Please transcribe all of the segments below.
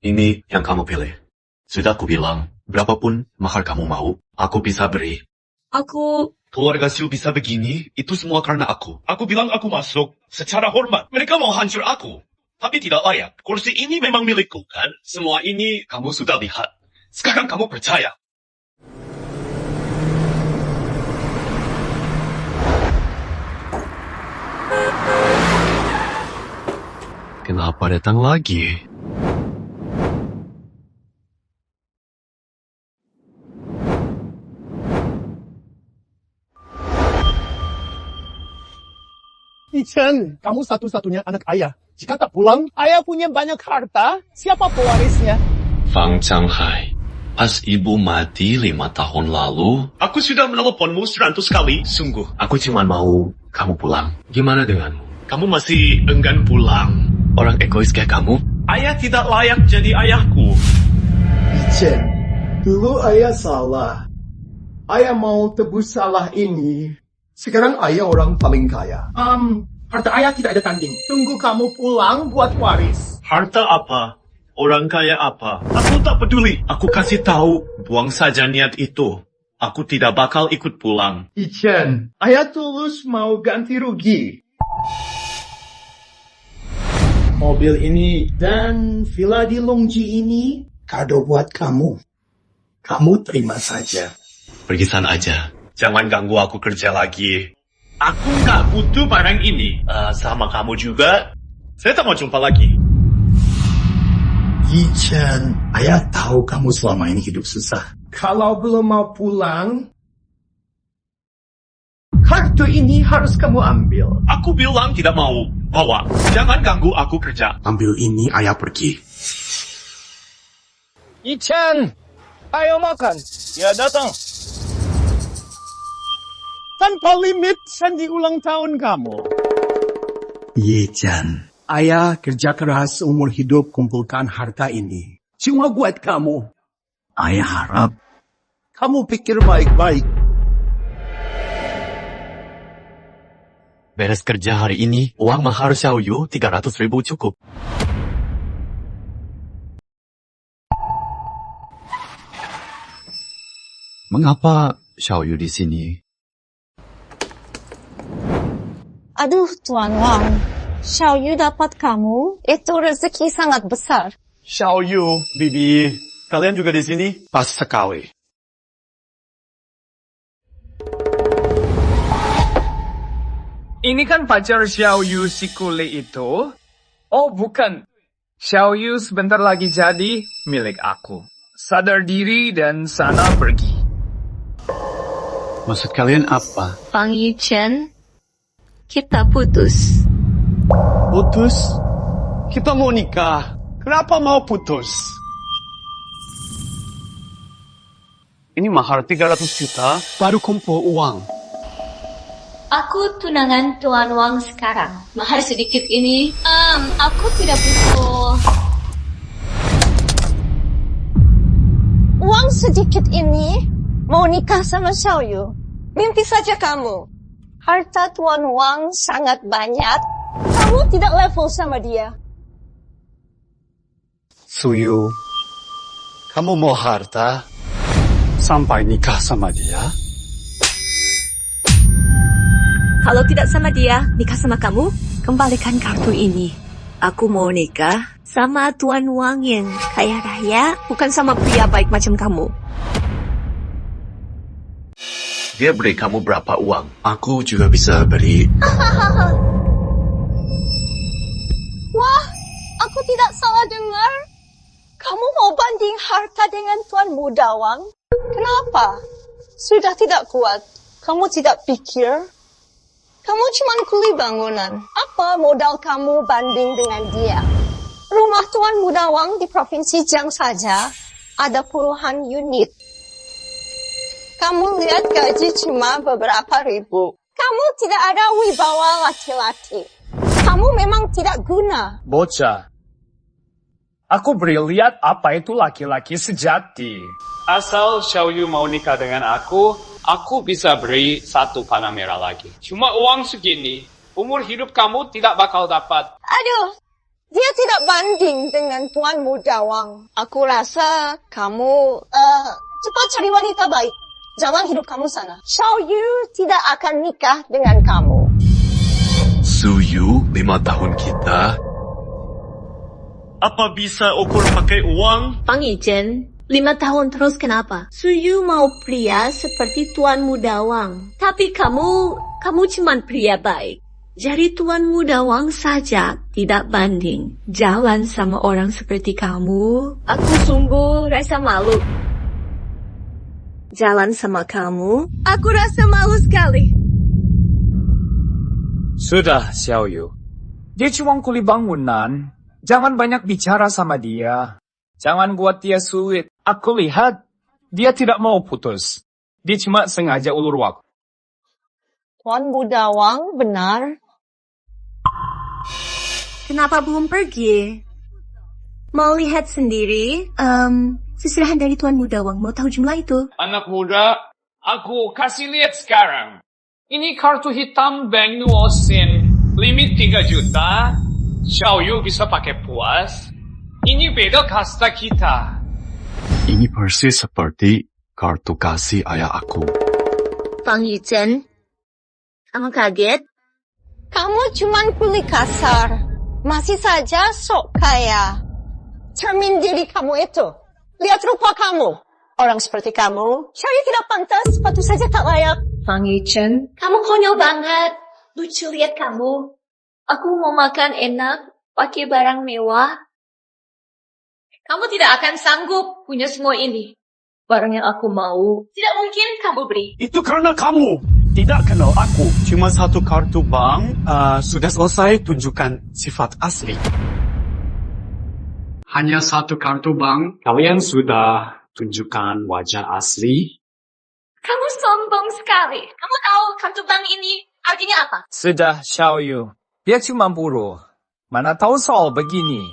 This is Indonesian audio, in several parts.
Ini yang kamu pilih. Sudah aku bilang, berapapun mahar kamu mau, aku bisa beri. Keluarga Siu bisa begini, itu semua karena aku. Aku bilang aku masuk secara hormat. Mereka mau hancur aku. Tapi tidak layak. Kursi ini memang milikku, kan? Semua ini kamu sudah lihat. Sekarang kamu percaya. Kenapa datang lagi? Chen, kamu satu-satunya anak ayah. Jika tak pulang, ayah punya banyak harta. Siapa pewarisnya? Fang Changhai, pas ibu mati 5 tahun lalu, Aku sudah menelponmu 100 kali. Sungguh. aku cuma mau kamu pulang. Gimana denganmu? Kamu masih enggan pulang. Orang egois kayak kamu? Ayah tidak layak jadi ayahku. Chen, dulu ayah salah. Ayah mau tebus salah ini. Sekarang ayah orang paling kaya. Harta ayah tidak ada tanding. Tunggu kamu pulang buat waris. Harta apa? Orang kaya apa? Aku tak peduli. Aku kasih tahu, buang saja niat itu. Aku tidak bakal ikut pulang. Chen, ayah tulus mau ganti rugi. Mobil ini dan villa di Longji ini kado buat kamu. Kamu terima saja. Pergi sana aja. Jangan ganggu aku kerja lagi. Aku nggak butuh barang ini. Sama kamu juga. Saya tak mau jumpa lagi. Chen, ayah tahu kamu selama ini hidup susah. Kalau belum mau pulang, kartu ini harus kamu ambil. Aku bilang tidak mau. Bawa. Jangan ganggu aku kerja. Ambil ini, ayah pergi. Chen, ayo makan. Ya datang. Tanpa limit sandi ulang tahun kamu. Chen, ayah kerja keras seumur hidup kumpulkan harta ini. Cuma buat kamu. Ayah harap kamu pikir baik-baik. Beres kerja hari ini, uang mahar Xiaoyu 300.000 cukup. Mengapa Xiaoyu di sini? Aduh, Tuan Wang. Xiaoyu dapat kamu, itu rezeki sangat besar. Xiaoyu, Bibi. Kalian juga di sini? Pas sekali. Ini kan pacar Xiaoyu si kule itu? Oh, bukan. Xiaoyu sebentar lagi jadi milik aku. Sadar diri dan sana pergi. Maksud kalian apa? Fang Yichen, kita putus. Putus? Kita mau nikah. Kenapa mau putus? Ini mahar 300 juta, baru kumpul uang. Aku tunangan Tuan Wang sekarang. Mahar sedikit ini, aku tidak butuh. Uang sedikit ini, mau nikah sama Xiaoyu. Mimpi saja kamu. Harta Tuan Wang sangat banyak. Kamu tidak level sama dia. Suyu, kamu mau harta sampai nikah sama dia? Kalau tidak sama dia, nikah sama kamu, kembalikan kartu ini. Aku mau nikah sama Tuan Wang yang kaya raya, bukan sama pria baik macam kamu. Dia beri kamu berapa uang? Aku juga bisa beri. Wah, aku tidak salah dengar. Kamu mau banding harta dengan Tuan Muda Wang? Kenapa? Sudah tidak kuat. Kamu tidak pikir? Kamu cuma kuli bangunan. Apa modal kamu banding dengan dia? Rumah Tuan Muda Wang di Provinsi Jiang saja ada puluhan unit. Kamu lihat gaji cuma beberapa ribu. Kamu tidak ada wibawa laki-laki. Kamu memang tidak guna. Bocah. Aku beri lihat apa itu laki-laki sejati. Asal Xiaoyu mau nikah dengan aku bisa beri 1 panah merah lagi. Cuma uang segini, umur hidup kamu tidak bakal dapat. Aduh, Dia tidak banding dengan Tuan Mudawang. Aku rasa kamu cepat cari wanita baik. Jalan hidup kamu sana. Xiao Yu tidak akan nikah dengan kamu. Suyu, 5 tahun kita. Apa bisa ukur pakai uang? Fang Yichen, 5 tahun terus kenapa? Suyu mau pria seperti Tuan Mudawang. Tapi kamu cuma pria baik. Jadi Tuan Mudawang saja tidak banding. Jalan sama orang seperti kamu. Aku sungguh rasa malu. Jalan sama kamu, aku rasa malu sekali. Sudah, Xiao Yu. Dia cuma kuli bangunan. Jangan banyak bicara sama dia. Jangan buat dia sulit. Aku lihat, dia tidak mau putus. Dia cuma sengaja ulur waktu. Tuan Mudawang benar. Kenapa belum pergi? Mau lihat sendiri? Seserahan dari Tuan Mudawang. Mau tahu jumlah itu? Anak muda, aku kasih lihat sekarang. Ini kartu hitam Bank Nuosin. Limit 3 juta. Xiao Yu bisa pakai puas. Ini beda kasta kita. Ini persis seperti kartu kasih ayah aku. Fang Yichen, kamu kaget? Kamu cuman kulit kasar. Masih saja sok kaya. Cermin diri kamu itu. Lihat rupa kamu. Orang seperti kamu, Xiao tidak pantas, sepatu saja tak layak. Fang Yichen, kamu konyol banget. Lucu lihat kamu. Aku mau makan enak, pakai barang mewah. Kamu tidak akan sanggup punya semua ini. Barang yang aku mau, tidak mungkin kamu beri. Itu karena kamu tidak kenal aku. Cuma satu kartu bank, sudah selesai tunjukkan sifat asli. Hanya satu kartu bank, kalian sudah tunjukkan wajah asli. Kamu sombong sekali. Kamu tahu kartu bank ini artinya apa? Sudah, Xiao Yu. Dia cuma buruh. Mana tahu soal begini.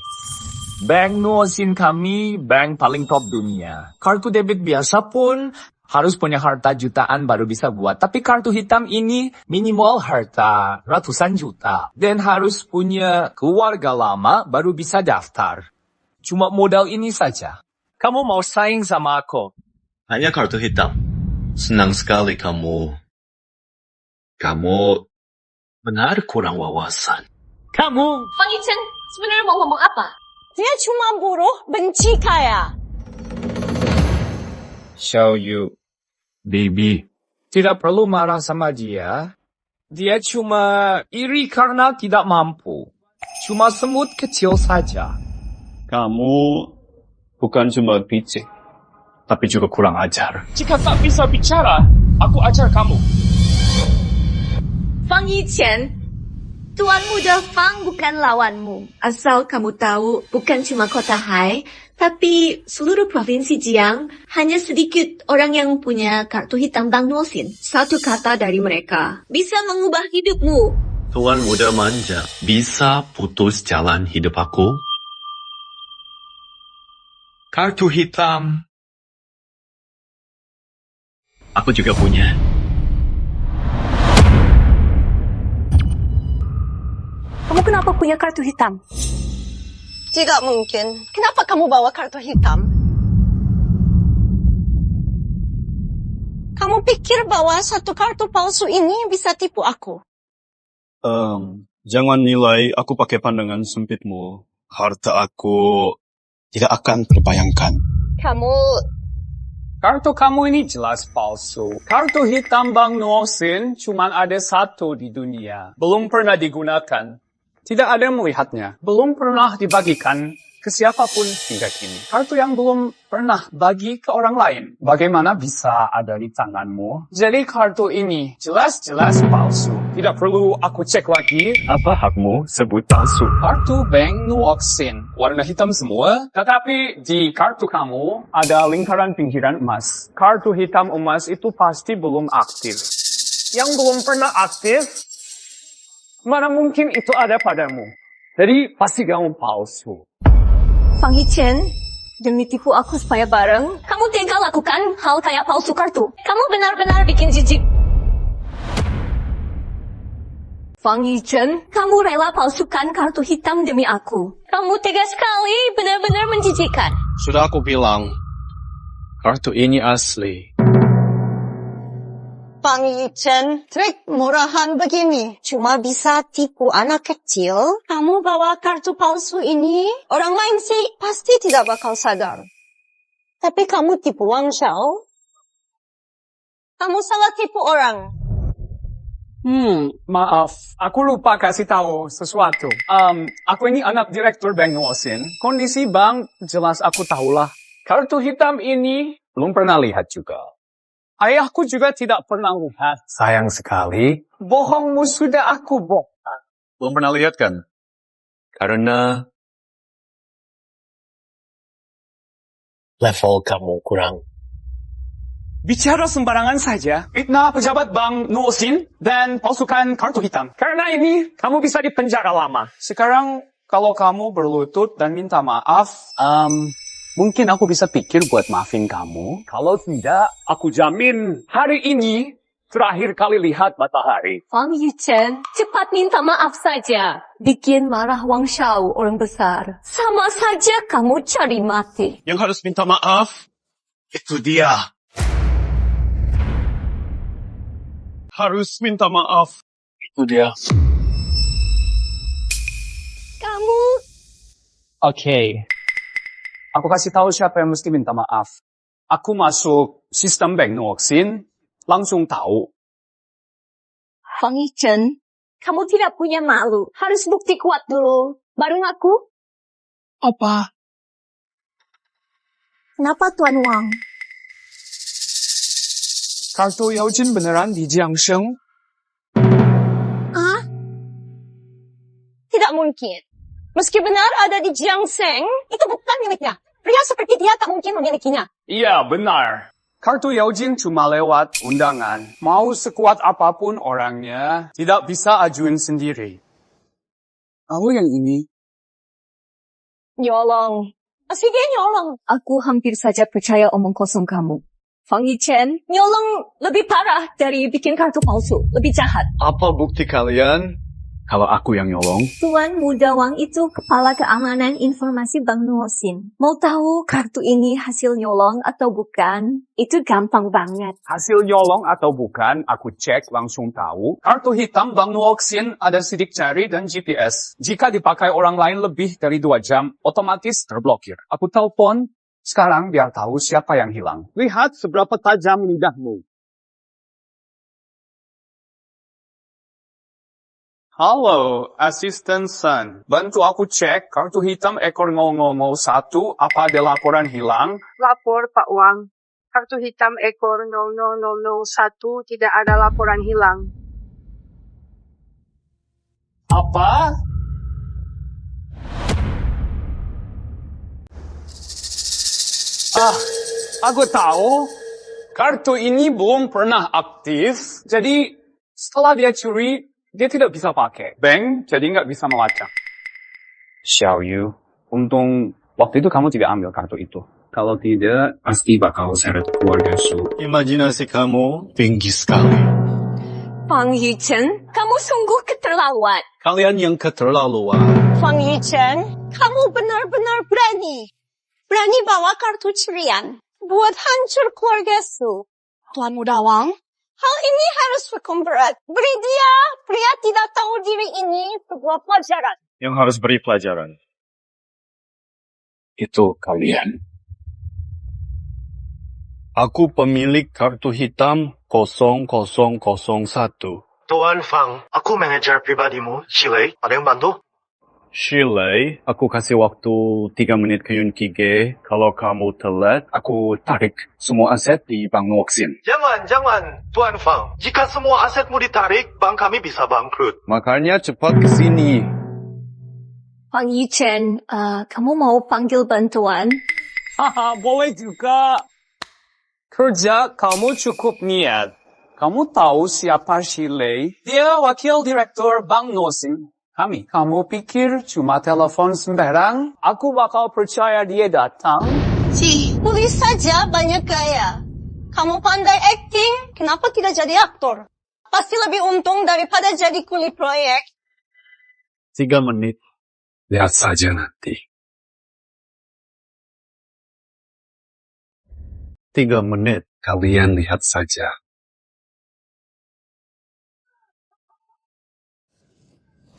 Bank Nuosin kami, bank paling top dunia. Kartu debit biasa pun harus punya harta jutaan baru bisa buat. Tapi kartu hitam ini minimal harta ratusan juta. Dan harus punya keluarga lama baru bisa daftar. Cuma modal ini saja. Kamu mau saing sama aku? Hanya kartu hitam. Senang sekali kamu. Kamu benar kurang wawasan. Kamu! Fang Yichen, sebenarnya mau ngomong apa? Dia cuma buruh, benci kaya. Xiao Yu, Baby, tidak perlu marah sama dia. Dia cuma iri karena tidak mampu. Cuma semut kecil saja. Kamu bukan cuma picik, tapi juga kurang ajar. Jika tak bisa bicara, aku ajar kamu. Fang Yichen, Tuan Muda Fang bukan lawanmu. Asal kamu tahu, bukan cuma kota Hai, tapi seluruh provinsi Jiang, hanya sedikit orang yang punya kartu hitam Bank Nuosin. Satu kata dari mereka bisa mengubah hidupmu. Tuan muda manja. Bisa putus jalan hidup aku? Kartu hitam. Aku juga punya. Kamu kenapa punya kartu hitam? Tidak mungkin. Kenapa kamu bawa kartu hitam? Kamu pikir bahwa satu kartu palsu ini bisa tipu aku? Jangan nilai aku pakai pandangan sempitmu. Harta aku tidak akan terbayangkan. Kamu... Kartu kamu ini jelas palsu. Kartu hitam Bank Nuosin cuma ada satu di dunia. Belum pernah digunakan. Tidak ada yang melihatnya. Belum pernah dibagikan ke siapapun hingga kini. Kartu yang belum pernah bagi ke orang lain. Bagaimana bisa ada di tanganmu? Jadi kartu ini jelas-jelas palsu. Tidak perlu aku cek lagi. Apa hakmu sebut palsu? Kartu Bank Nuosin. Warna hitam semua. Tetapi di kartu kamu ada lingkaran pinggiran emas. Kartu hitam emas itu pasti belum aktif. Yang belum pernah aktif, mana mungkin itu ada padamu. Jadi pasti kamu palsu. Fang Yichen, demi tipu aku supaya bareng, kamu tega lakukan hal kayak palsu kartu. Kamu benar-benar bikin jijik. Fang Yichen, kamu rela palsukan kartu hitam demi aku. Kamu tega sekali, benar-benar menjijikan. Sudah aku bilang, kartu ini asli. Fang Yichen, trik murahan begini. Cuma bisa tipu anak kecil. Kamu bawa kartu palsu ini, orang lain sih pasti tidak bakal sadar. Tapi kamu tipu Wang Xiao. Kamu salah tipu orang. Maaf. Aku lupa kasih tahu sesuatu. Aku ini anak direktur Bank Nuosin. Kondisi bank jelas aku tahulah. Kartu hitam ini belum pernah lihat juga. Ayahku juga tidak pernah lihat. Sayang sekali. Bohongmu sudah aku bongkar. Belum pernah lihat kan? Karena level kamu kurang. Bicara sembarangan saja. Fitnah pejabat Bank Nuosin dan palsukan kartu hitam. Karena ini, kamu bisa dipenjara lama. Sekarang, kalau kamu berlutut dan minta maaf, mungkin aku bisa pikir buat maafin kamu. Kalau tidak, aku jamin hari ini terakhir kali lihat matahari. Fang Yichen, cepat minta maaf saja. Bikin marah Wang Xiao orang besar. Sama saja kamu cari mati. Yang harus minta maaf, itu dia. Harus minta maaf. Itu dia. Kamu... Oke. Aku kasih tahu siapa yang mesti minta maaf. Aku masuk sistem Bank Nuosin, langsung tahu. Fang Yichen, kamu tidak punya malu. Harus bukti kuat dulu. Baru ngaku. Apa? Kenapa Tuan Wang? Kartu Yaojin beneran di Jiangsheng? Tidak mungkin. Meski benar ada di Jiangsheng, itu bukan miliknya. Pria seperti dia tak mungkin memilikinya. Iya, benar. Kartu Yaojin cuma lewat undangan. Mau sekuat apapun orangnya, tidak bisa ajuin sendiri. Kamu yang ini? Nyolong. Aslinya nyolong. Aku hampir saja percaya omong kosong kamu. Fang Yichen, nyolong lebih parah dari bikin kartu palsu. Lebih jahat. Apa bukti kalian kalau aku yang nyolong? Tuan Muda Wang itu kepala keamanan informasi Bank Nuosin. Mau tahu kartu ini hasil nyolong atau bukan? Itu gampang banget. Hasil nyolong atau bukan, aku cek langsung tahu. Kartu hitam Bank Nuosin ada sidik jari dan GPS. Jika dipakai orang lain lebih dari 2 jam, otomatis terblokir. Aku telepon sekarang biar tahu siapa yang hilang. Lihat seberapa tajam lidahmu. Halo, asisten Sun. Bantu aku cek kartu hitam ekor 001, apa ada laporan hilang? Lapor Pak Wang. Kartu hitam ekor 00001 tidak ada laporan hilang. Apa? Aku tahu. Kartu ini belum pernah aktif, jadi setelah dia curi, dia tidak bisa pakai. Bank jadi nggak bisa melacak. Xiao Yu, untung waktu itu kamu tidak ambil kartu itu. Kalau tidak, pasti bakal seret keluarga Su. Imajinasi kamu tinggi sekali. Fang Yichen, kamu sungguh keterlaluan. Kalian yang keterlaluan. Fang Yichen, kamu benar-benar berani. Berani bawa kartu curian. Buat hancur keluarga Su. Tuan Muda Wang, hal ini harus hukum berat. Beri dia, pria tidak tahu diri ini, sebuah pelajaran. Yang harus beri pelajaran. Itu kalian. Aku pemilik kartu hitam 0001. Tuan Fang, aku manajer pribadimu, Shilei. Ada yang bantu? Shilei, aku kasih waktu 3 menit ke Yun Kige. Kalau kamu telat, aku tarik semua aset di Bank Nuosin. Jangan, Tuan Fang. Jika semua asetmu ditarik, bank kami bisa bangkrut. Makanya cepat ke sini. Fang Yichen, kamu mau panggil bantuan? Haha, boleh juga. Kerja kamu cukup niat. Kamu tahu siapa Shilei? Dia wakil direktur Bank Nuosin. Kamu pikir cuma telepon sembarang? Aku bakal percaya dia datang? Tulis saja banyak gaya. Kamu pandai acting, kenapa tidak jadi aktor? Pasti lebih untung daripada jadi kuli proyek. 3 menit. Lihat saja nanti. 3 menit, kalian lihat saja.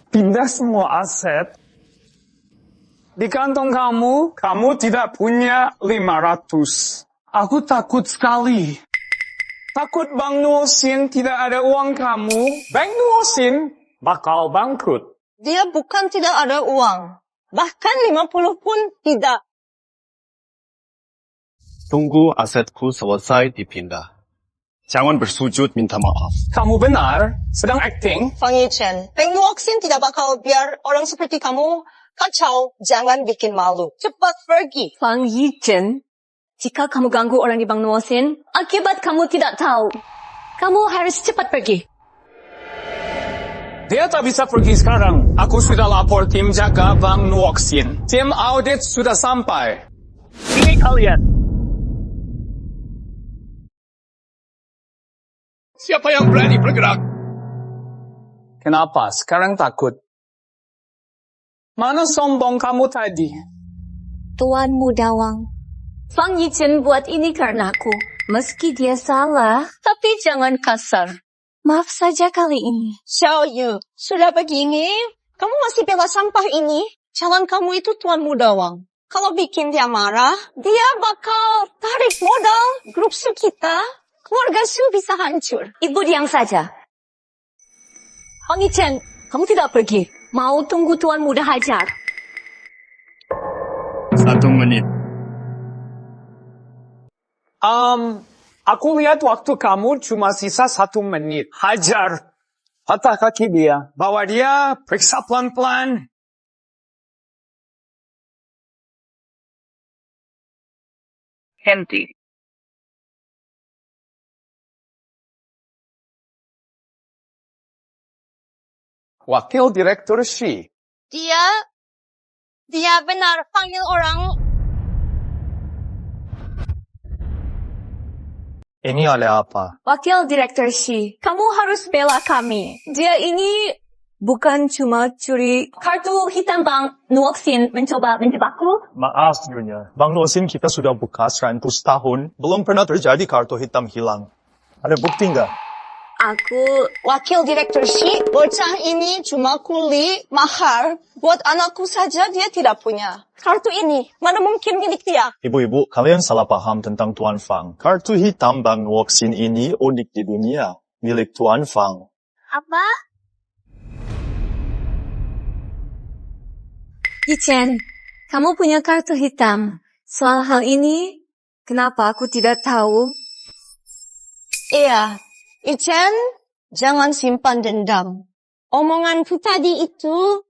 Pindah semua aset. Di kantong kamu tidak punya 500. Aku takut sekali. Takut Bang Nuosin tidak ada uang kamu. Bang Nuosin bakal bangkrut. Dia bukan tidak ada uang. Bahkan 50 pun tidak. Tunggu asetku selesai dipindah. Jangan bersujud minta maaf. Kamu benar, sedang acting. Fang Yichen, Bang Nuosin tidak bakal biar orang seperti kamu kacau. Jangan bikin malu. Cepat pergi. Fang Yichen, jika kamu ganggu orang di Bang Nuosin, akibat kamu tidak tahu. Kamu harus cepat pergi. Dia tak bisa pergi sekarang. Aku sudah lapor tim jaga Bang Nuosin. Tim audit sudah sampai. Ini kalian. Siapa yang berani bergerak? Kenapa? Sekarang takut. Mana sombong kamu tadi? Tuan Mudawang, Fang Yichen buat ini karena aku. Meski dia salah, tapi jangan kasar. Maaf saja kali ini. Xiao Yu, sudah begini, kamu masih bela sampah ini? Calon kamu itu Tuan Mudawang. Kalau bikin dia marah, dia bakal tarik modal grup Su kita. Keluarga Su bisa hancur. Ibu diam saja. Fang Yichen, kamu tidak pergi. Mau tunggu Tuan Muda hajar. 1 menit. Aku lihat waktu kamu cuma sisa 1 menit. Hajar. Patah kaki dia. Bawa dia, periksa pelan-pelan. Henti. Wakil Direktur Shi. Dia benar panggil orang. Ini ada apa? Wakil Direktur Shi, kamu harus bela kami. Dia ini bukan cuma curi kartu hitam Bang Nuosin mencoba menjebakku. Maaf, Nyonya. Bang Nuosin kita sudah buka 100 tahun. Belum pernah terjadi kartu hitam hilang. Ada bukti nggak? Wakil Direktur Shi, bocah ini cuma kuli mahar. Buat anakku saja dia tidak punya. Kartu ini, mana mungkin milik dia? Ibu-ibu, kalian salah paham tentang Tuan Fang. Kartu hitam Bang Nuosin ini unik di dunia. Milik Tuan Fang. Apa? Yichen, kamu punya kartu hitam. Soal hal ini, kenapa aku tidak tahu? Iya, Yichen, jangan simpan dendam. Omonganku tadi itu,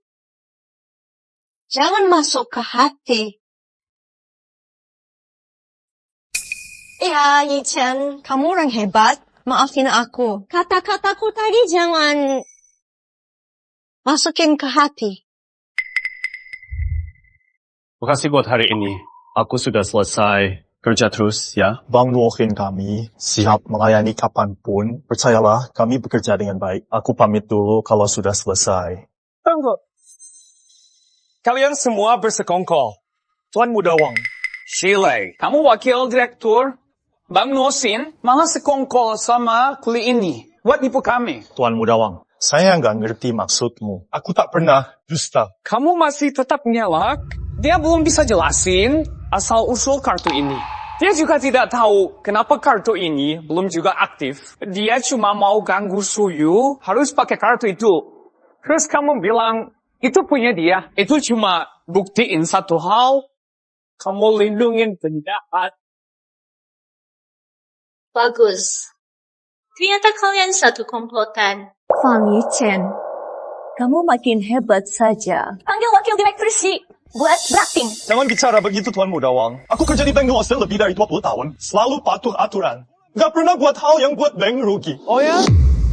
jangan masuk ke hati. Iya, Yichen, kamu orang hebat. Maafin aku. Kata-kataku tadi jangan masukin ke hati. Terima kasih buat hari ini. Aku sudah selesai kerja terus, ya. Bang Nuosin kami siap melayani kapanpun. Percayalah, kami bekerja dengan baik. Aku pamit dulu kalau sudah selesai. Tunggu. Kalian semua bersekongkol. Tuan Mudawang, Shilei, kamu wakil direktur Bang Nuosin, malah sekongkol sama kuli ini. Buat nipu kami. Tuan Mudawang, saya nggak ngerti maksudmu. Aku tak pernah dusta. Kamu masih tetap ngelak? Dia belum bisa jelasin asal-usul kartu ini. Dia juga tidak tahu kenapa kartu ini belum juga aktif. Dia cuma mau ganggu Suyu, harus pakai kartu itu. Terus kamu bilang, itu punya dia. Itu cuma buktiin satu hal, kamu lindungin penjahat. Bagus. Ternyata kalian satu komplotan. Fang Yichen, kamu makin hebat saja. Panggil wakil direktur Shi buat berakting. Jangan bicara begitu, Tuan Mudawang. Aku kerja di Bank Nuosin lebih dari 20 tahun. Selalu patuh aturan. Nggak pernah buat hal yang buat bank rugi. Oh ya?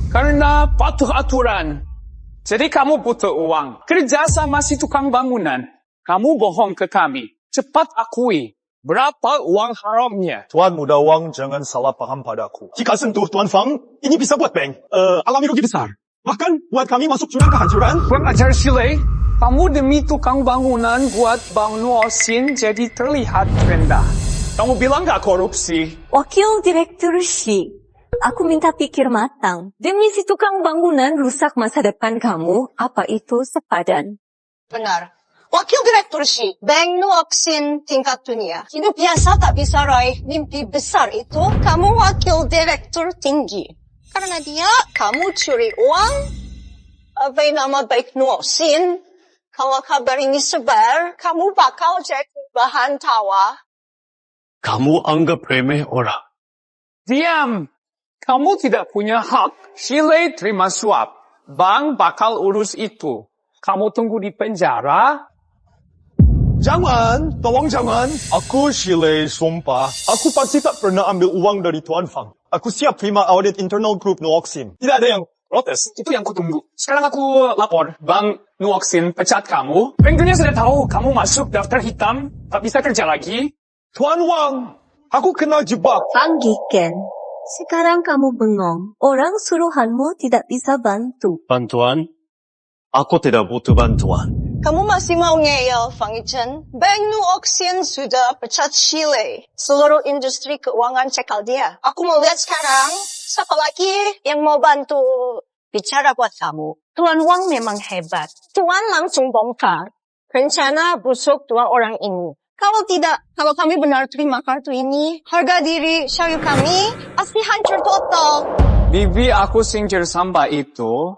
Karena patuh aturan. Jadi kamu butuh uang. Kerja sama si tukang bangunan. Kamu bohong ke kami. Cepat akui. Berapa uang haramnya? Tuan Muda Wang, jangan salah paham padaku. Jika sentuh Tuan Fang, ini bisa buat bank. Alami rugi besar. Bahkan buat kami masuk jurang kehancuran. Kurang ajar Shilei. Kamu demi tukang bangunan buat Bang Nuosin jadi terlihat rendah. Kamu bilang gak korupsi? Wakil Direktur Shi, aku minta pikir matang. Demi si tukang bangunan rusak masa depan kamu, apa itu sepadan? Benar. Wakil Direktur Shi, Bank Nuoksin tingkat dunia. Hidup biasa tak bisa raih mimpi besar itu. Kamu wakil direktur tinggi. Karena dia, kamu curi uang. Abai nama baik Nuoksin. Kalau kabar ini sebar, kamu bakal jadi bahan tawa. Kamu anggap remeh orang. Diam! Kamu tidak punya hak. Shilei terima suap. Bank bakal urus itu. Kamu tunggu di penjara. Jangan, tolong jangan. Aku Shilei sumpah. Aku pasti tak pernah ambil uang dari Tuan Fang. Aku siap terima audit internal grup Nuoksin. Tidak ada yang protes. Itu yang kutunggu. Sekarang aku lapor. Bang Nuoksin pecat kamu. Bank dunia sudah tahu kamu masuk daftar hitam. Tak bisa kerja lagi. Tuan Wang, aku kena jebak. Bang Giken, sekarang kamu bengong. Orang suruhanmu tidak bisa bantu. Bantuan? Aku tidak butuh bantuan. Kamu masih mau ngeyel, Fang Ichen? Bank Nuoksin sudah pecat Shilei. Seluruh industri keuangan cekal dia. Aku mau lihat sekarang, siapa lagi yang mau bantu bicara buat kamu. Tuan Wang memang hebat. Tuan langsung bongkar rencana busuk dua orang ini. Kalau tidak, kalau kami benar terima kartu ini, harga diri Xiaoyu kami pasti hancur total. Bibi aku singkir sampah itu,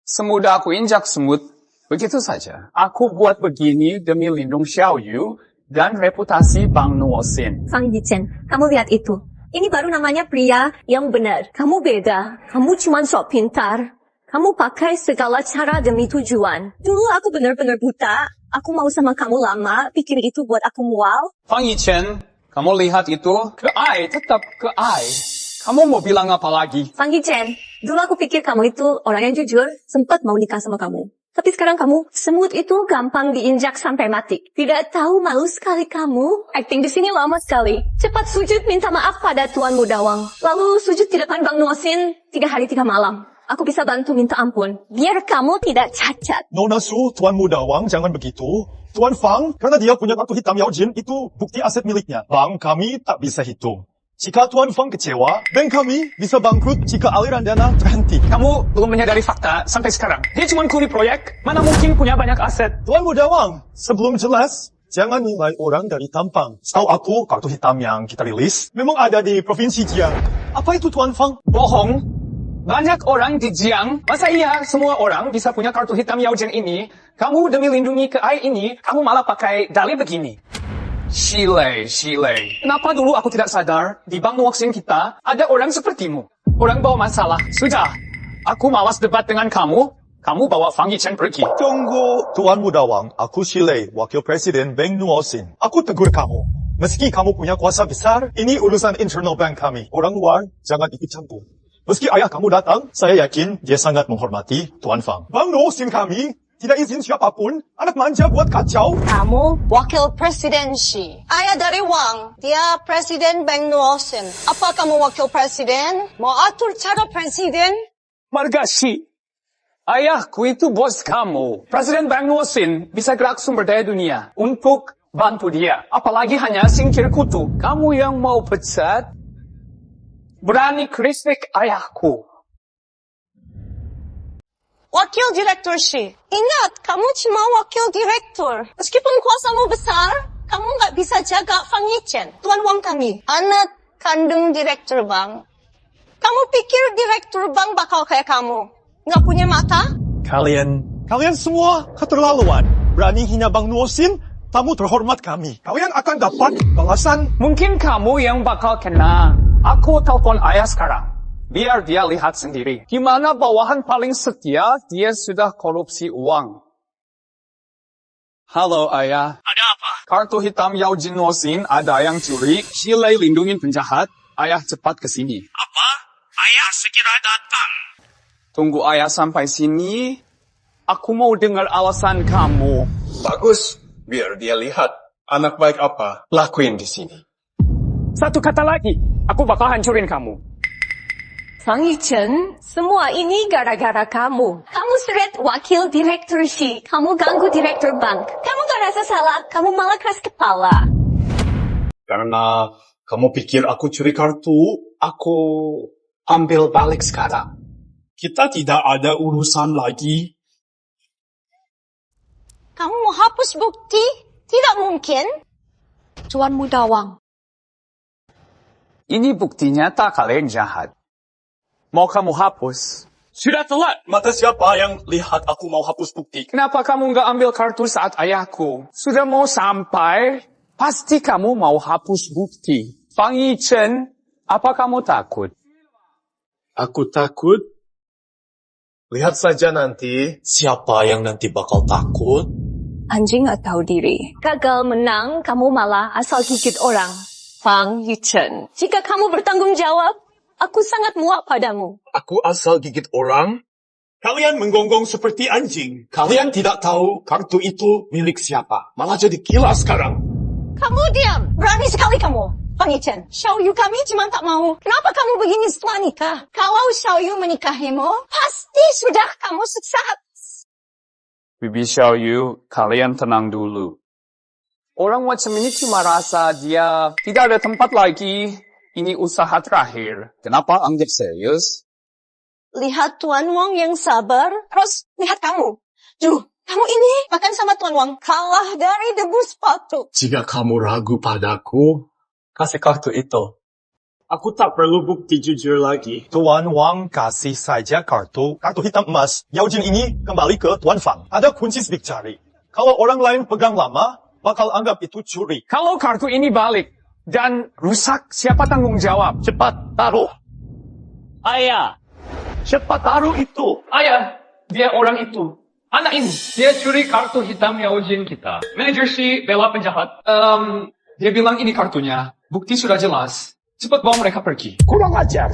semudah aku injak semut, begitu saja. Aku buat begini demi lindung Xiaoyu dan reputasi Bang Nuosin. Fang Yichen, kamu lihat itu. Ini baru namanya pria yang benar. Kamu beda. Kamu cuma sok pintar. Kamu pakai segala cara demi tujuan. Dulu aku benar-benar buta. Aku mau sama kamu lama, pikir itu buat aku mual. Fang Yichen, kamu lihat itu? Ke ai, tetap ke ai. Kamu mau bilang apa lagi? Fang Yichen, dulu aku pikir kamu itu orang yang jujur, sempat mau nikah sama kamu. Tapi sekarang kamu, semut itu gampang diinjak sampai mati. Tidak tahu, malu sekali kamu. Acting di sini lama sekali. Cepat sujud minta maaf pada Tuan Muda Wang. Lalu sujud di depan Bang Nuosin 3 hari 3 malam. Aku bisa bantu minta ampun. Biar kamu tidak cacat. Nona Su, Tuan Muda Wang, jangan begitu. Tuan Fang, karena dia punya kartu hitam Yao Jin, itu bukti aset miliknya. Bank kami tak bisa hitung. Jika Tuan Fang kecewa, bank kami bisa bangkrut jika aliran dana terhenti. Kamu belum menyadari fakta sampai sekarang. Dia cuma kuli proyek, mana mungkin punya banyak aset. Tuan Muda Wang, sebelum jelas, jangan nilai orang dari tampang. Setahu aku, kartu hitam yang kita rilis memang ada di Provinsi Jiang. Apa itu Tuan Fang? Bohong. Banyak orang di Jiang. Masa iya semua orang bisa punya kartu hitam Yao Jin ini? Kamu demi lindungi ke ai ini, kamu malah pakai dalih begini. Shilei. Kenapa dulu aku tidak sadar, di Bank Nuoksin kita, ada orang sepertimu. Orang bawa masalah. Sudah, aku malas debat dengan kamu. Kamu bawa Fang Yichen pergi. Tunggu, Tuan Muda Wang, aku Shilei, Wakil Presiden Bank Nuosin. Aku tegur kamu. Meski kamu punya kuasa besar, ini urusan internal bank kami. Orang luar, jangan ikut campur. Meski ayah kamu datang, saya yakin dia sangat menghormati Tuan Fang. Bank Nuosin kami tidak izin siapapun, anak manja buat kacau. Kamu wakil presiden Shi. Ayah dari Wang, dia presiden Bank Nuosin. Apa kamu wakil presiden? Mau atur cara presiden? Marga Shi. Ayahku itu bos kamu. Presiden Bank Nuosin bisa gerak sumber daya dunia untuk bantu dia. Apalagi hanya singkir kutu. Kamu yang mau pecat, berani kritik ayahku. Wakil Direktur Shi, ingat, kamu cuma wakil direktur. Meskipun kuasamu besar, kamu nggak bisa jaga Fang Yichen, Tuan Wang kami. Anak kandung direktur bank. Kamu pikir direktur bank bakal kayak kamu? Nggak punya mata? Kalian semua keterlaluan. Berani hina Bank Nuosin, tamu terhormat kami. Kalian akan dapat balasan. Mungkin kamu yang bakal kena. Aku telepon ayah sekarang. Biar dia lihat sendiri. Gimana bawahan paling setia, dia sudah korupsi uang. Halo ayah. Ada apa? Kartu hitam Yao Jin Nuosin ada yang curi. Shilei lindungin penjahat. Ayah cepat ke sini. Apa? Ayah segera datang. Tunggu ayah sampai sini. Aku mau dengar alasan kamu. Bagus, biar dia lihat Anak baik apa lakuin di sini? Satu kata lagi, aku bakal hancurin kamu. Fang Yichen, semua ini gara-gara kamu. Kamu seret wakil direktur Shi. Kamu ganggu direktur bank. Kamu gak rasa salah, kamu malah keras kepala. Karena kamu pikir aku curi kartu, aku ambil balik sekarang. Kita tidak ada urusan lagi. Kamu mau hapus bukti? Tidak mungkin. Tuan Mudawang. Ini bukti nyata kalian jahat. Mau kamu hapus? Sudah telat. Mata siapa yang lihat aku mau hapus bukti? Kenapa kamu nggak ambil kartu saat ayahku? Sudah mau sampai, pasti kamu mau hapus bukti. Fang Yichen, apa kamu takut? Aku takut. Lihat saja nanti siapa yang nanti bakal takut. Anjing gak tahu diri. Gagal menang, kamu malah asal gigit orang. Fang Yichen, jika kamu bertanggung jawab, aku sangat muak padamu. Aku asal gigit orang. Kalian menggonggong seperti anjing. Kalian tidak tahu kartu itu milik siapa. Malah jadi gila sekarang. Kamu diam. Berani sekali kamu. Fang Yichen, Xiaoyu kami cuma tak mau. Kenapa kamu begini setelah nikah? Kalau Xiaoyu menikahimu, pasti sudah kamu sukses. Bibi Xiaoyu, kalian tenang dulu. Orang macam ini cuma rasa dia tidak ada tempat lagi. Ini usaha terakhir. Kenapa anggap serius? Lihat Tuan Wang yang sabar, terus lihat kamu. Kamu ini makan sama Tuan Wang, kalah dari debu sepatu. Jika kamu ragu padaku, kasih kartu itu. Aku tak perlu bukti jujur lagi. Tuan Wang kasih saja kartu hitam emas. Yao Jin ini kembali ke Tuan Fang. Ada kunci sidik jari. Kalau orang lain pegang lama, bakal anggap itu curi. Kalau kartu ini balik dan rusak, siapa tanggung jawab? Cepat taruh. Ayah. Cepat taruh itu. Ayah, dia orang itu. Anak ini, dia curi kartu hitam Yao Jin kita. Manajer si bela penjahat. Dia bilang ini kartunya. Bukti sudah jelas. Cepat bawa mereka pergi. Kurang ajar.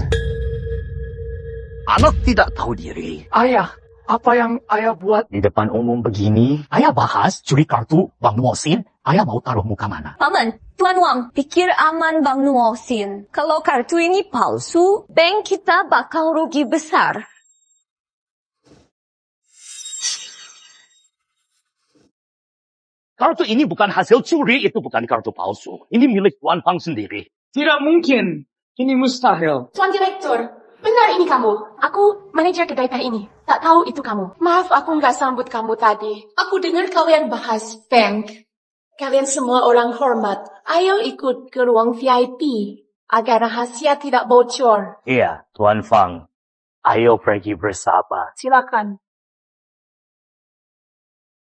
Anak tidak tahu diri. Ayah, apa yang ayah buat? Di depan umum begini, ayah bahas curi kartu Bang Nuosin, ayah mau taruh muka mana? Paman, Tuan Wang, pikir aman Bang Nuosin. Kalau kartu ini palsu, bank kita bakal rugi besar. Kartu ini bukan hasil curi, itu bukan kartu palsu. Ini milik Tuan Fang sendiri. Tidak mungkin. Ini mustahil. Tuan Direktur, benar ini kamu. Aku manajer kedai teh ini. Tak tahu itu kamu. Maaf aku nggak sambut kamu tadi. Aku dengar kalian bahas bank. Kalian semua orang hormat. Ayo ikut ke ruang VIP agar rahasia tidak bocor. Iya, Tuan Fang. Ayo pergi bersama. Silakan.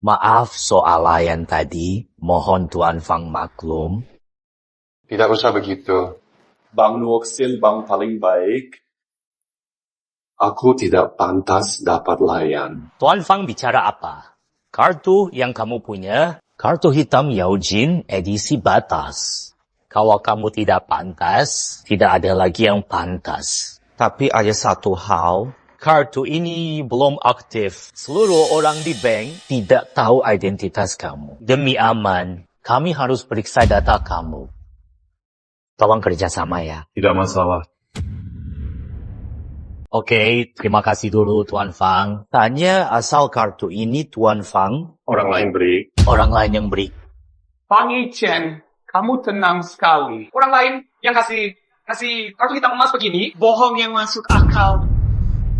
Maaf soal layan tadi, mohon Tuan Fang maklum. Tidak usah begitu. Bang Nuosin bang paling baik. Aku tidak pantas dapat layan. Tuan Fang bicara apa? Kartu yang kamu punya, kartu hitam Yao Jin edisi batas. Kalau kamu tidak pantas, tidak ada lagi yang pantas. Tapi ada satu hal, kartu ini belum aktif. Seluruh orang di bank tidak tahu identitas kamu. Demi aman, kami harus periksa data kamu. Tolong kerjasama ya. Tidak masalah. Oke, terima kasih dulu Tuan Fang. Tanya asal kartu ini Tuan Fang. Orang lain beri. Orang lain yang beri. Fang Yichen, kamu tenang sekali. Orang lain yang kasih kartu hitam emas begini, bohong yang masuk akal.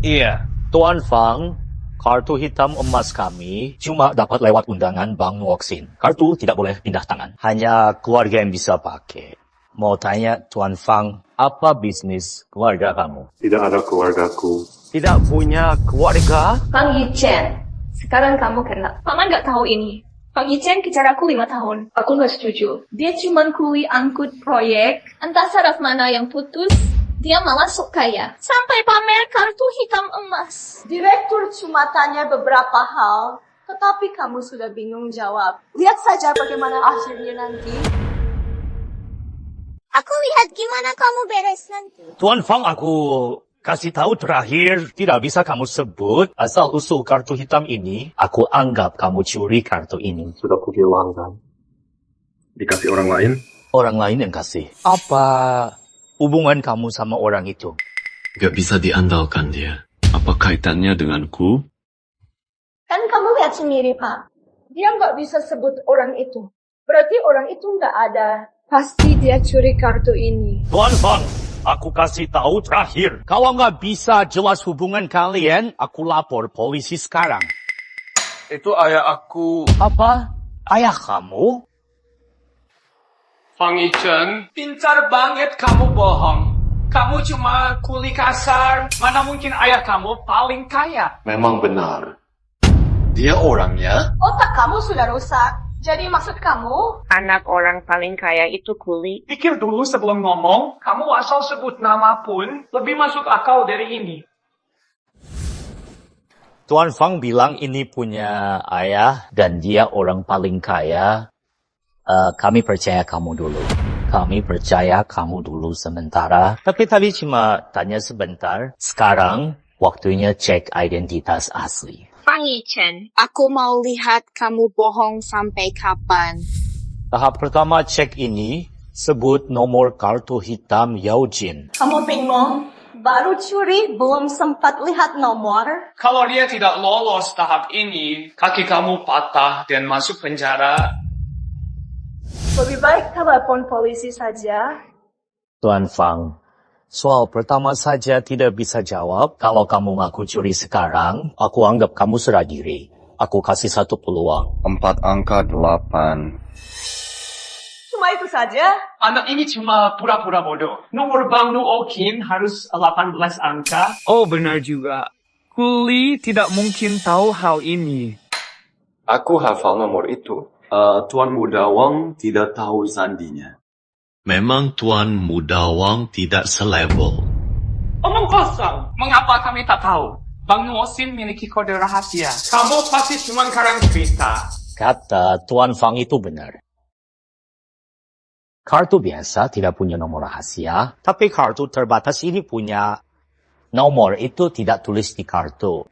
Iya, Tuan Fang, kartu hitam emas kami cuma dapat lewat undangan Bang Nuosin. Kartu tidak boleh pindah tangan. Hanya keluarga yang bisa pakai. Mau tanya Tuan Fang, apa bisnis keluarga kamu? Tidak ada keluargaku. Tidak punya keluarga? Fang Yichen, sekarang kamu kena. Paman gak tahu ini. Fang Yichen kejar aku 5 tahun. Aku gak setuju. Dia cuma kuli angkut proyek. Entah saraf mana yang putus. Dia malah sok kaya. Sampai pamer kartu hitam emas. Direktur cuma tanya beberapa hal, tetapi kamu sudah bingung jawab. Lihat saja bagaimana akhirnya nanti. Aku lihat gimana kamu beres nanti. Tuan Fang, aku kasih tahu terakhir, tidak bisa kamu sebut asal usul kartu hitam ini. Aku anggap kamu curi kartu ini. Sudah kuhilangkan. Dikasih orang lain? Orang lain yang kasih. Apa hubungan kamu sama orang itu? Gak bisa diandalkan dia. Apa kaitannya denganku? Kan kamu lihat sendiri, Pak. Dia nggak bisa sebut orang itu. Berarti orang itu nggak ada. Pasti dia curi kartu ini. Tuan Fang, aku kasih tahu terakhir. Kalau nggak bisa jelas hubungan kalian, aku lapor polisi sekarang. Itu ayah aku. Apa? Ayah kamu? Fang Yichen, pintar banget kamu bohong. Kamu cuma kuli kasar. Mana mungkin ayah kamu paling kaya? Memang benar. Dia orangnya? Otak kamu sudah rusak. Jadi maksud kamu? Anak orang paling kaya itu kuli. Pikir dulu sebelum ngomong. Kamu asal sebut nama pun lebih masuk akal dari ini. Tuan Fang bilang ini punya ayah dan dia orang paling kaya. Kami percaya kamu dulu. Kami percaya kamu dulu sementara. Tapi tadi cuma tanya sebentar. Sekarang waktunya cek identitas asli. Fang Yichen, aku mau lihat kamu bohong sampai kapan. Tahap pertama cek ini. Sebut nomor kartu hitam Yao Jin. Kamu bingung? Baru curi, belum sempat lihat nomor. Kalau dia tidak lolos tahap ini, kaki kamu patah dan masuk penjara. Lebih baik telepon polisi saja. Tuan Fang, soal pertama saja tidak bisa jawab. Kalau kamu ngaku curi sekarang, aku anggap kamu serah diri. Aku kasih 1 peluang. 4 angka 8. Cuma itu saja? Anak ini cuma pura-pura bodoh. Nomor Bang Nuokin harus 18 angka. Oh, benar juga. Kuli tidak mungkin tahu hal ini. Aku hafal nomor itu. Tuan Mudawang tidak tahu sandinya. Memang Tuan Mudawang tidak selevel. Omong kosong. Mengapa kami tak tahu? Bang Nuosin memiliki kode rahasia. Kamu pasti cuma karang cerita. Kata Tuan Fang itu benar. Kartu biasa tidak punya nomor rahasia, tapi kartu terbatas ini punya nomor itu tidak tulis di kartu.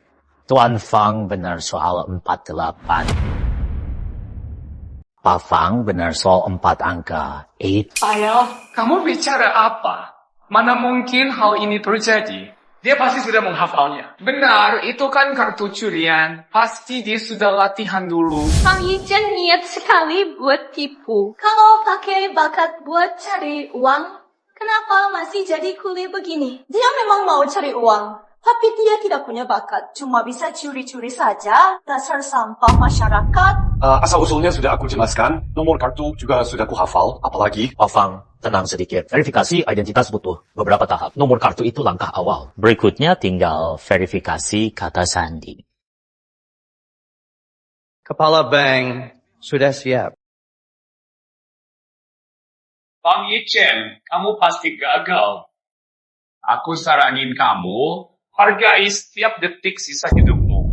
Tuan Fang benar soal 48. Pak Fang benar soal 4 angka. 8. Ayah, kamu bicara apa? Mana mungkin hal ini terjadi? Dia pasti sudah menghafalnya. Benar, itu kan kartu curian. Pasti dia sudah latihan dulu. Fang Yichen niat sekali buat tipu. Kalau pakai bakat buat cari uang, kenapa masih jadi kuli begini? Dia memang mau cari uang, tapi dia tidak punya bakat. Cuma bisa curi-curi saja. Dasar sampah masyarakat. Asal-usulnya sudah aku jelaskan. Nomor kartu juga sudah aku hafal. Apalagi? Pak Fang, tenang sedikit. Verifikasi identitas butuh beberapa tahap. Nomor kartu itu langkah awal. Berikutnya tinggal verifikasi kata sandi. Kepala bank sudah siap. Fang Yichen, kamu pasti gagal. Aku saranin kamu, hargai setiap detik sisa hidupmu.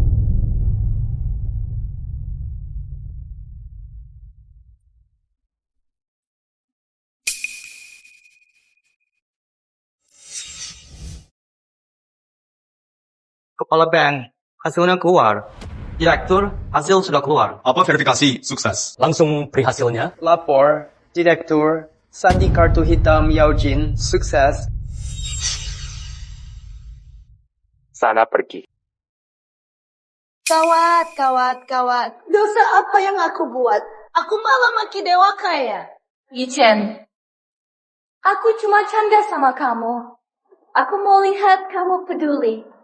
Kepala bank, hasilnya keluar. Direktur, hasil sudah keluar. Apa verifikasi? Sukses. Langsung perhasilnya. Lapor, Direktur, sandi kartu hitam Yao Jin, sukses. Sana pergi. Kawat. Dosa apa yang aku buat? Aku malah maki dewa kaya. Yichen, aku cuma canda sama kamu. Aku mau lihat kamu peduli.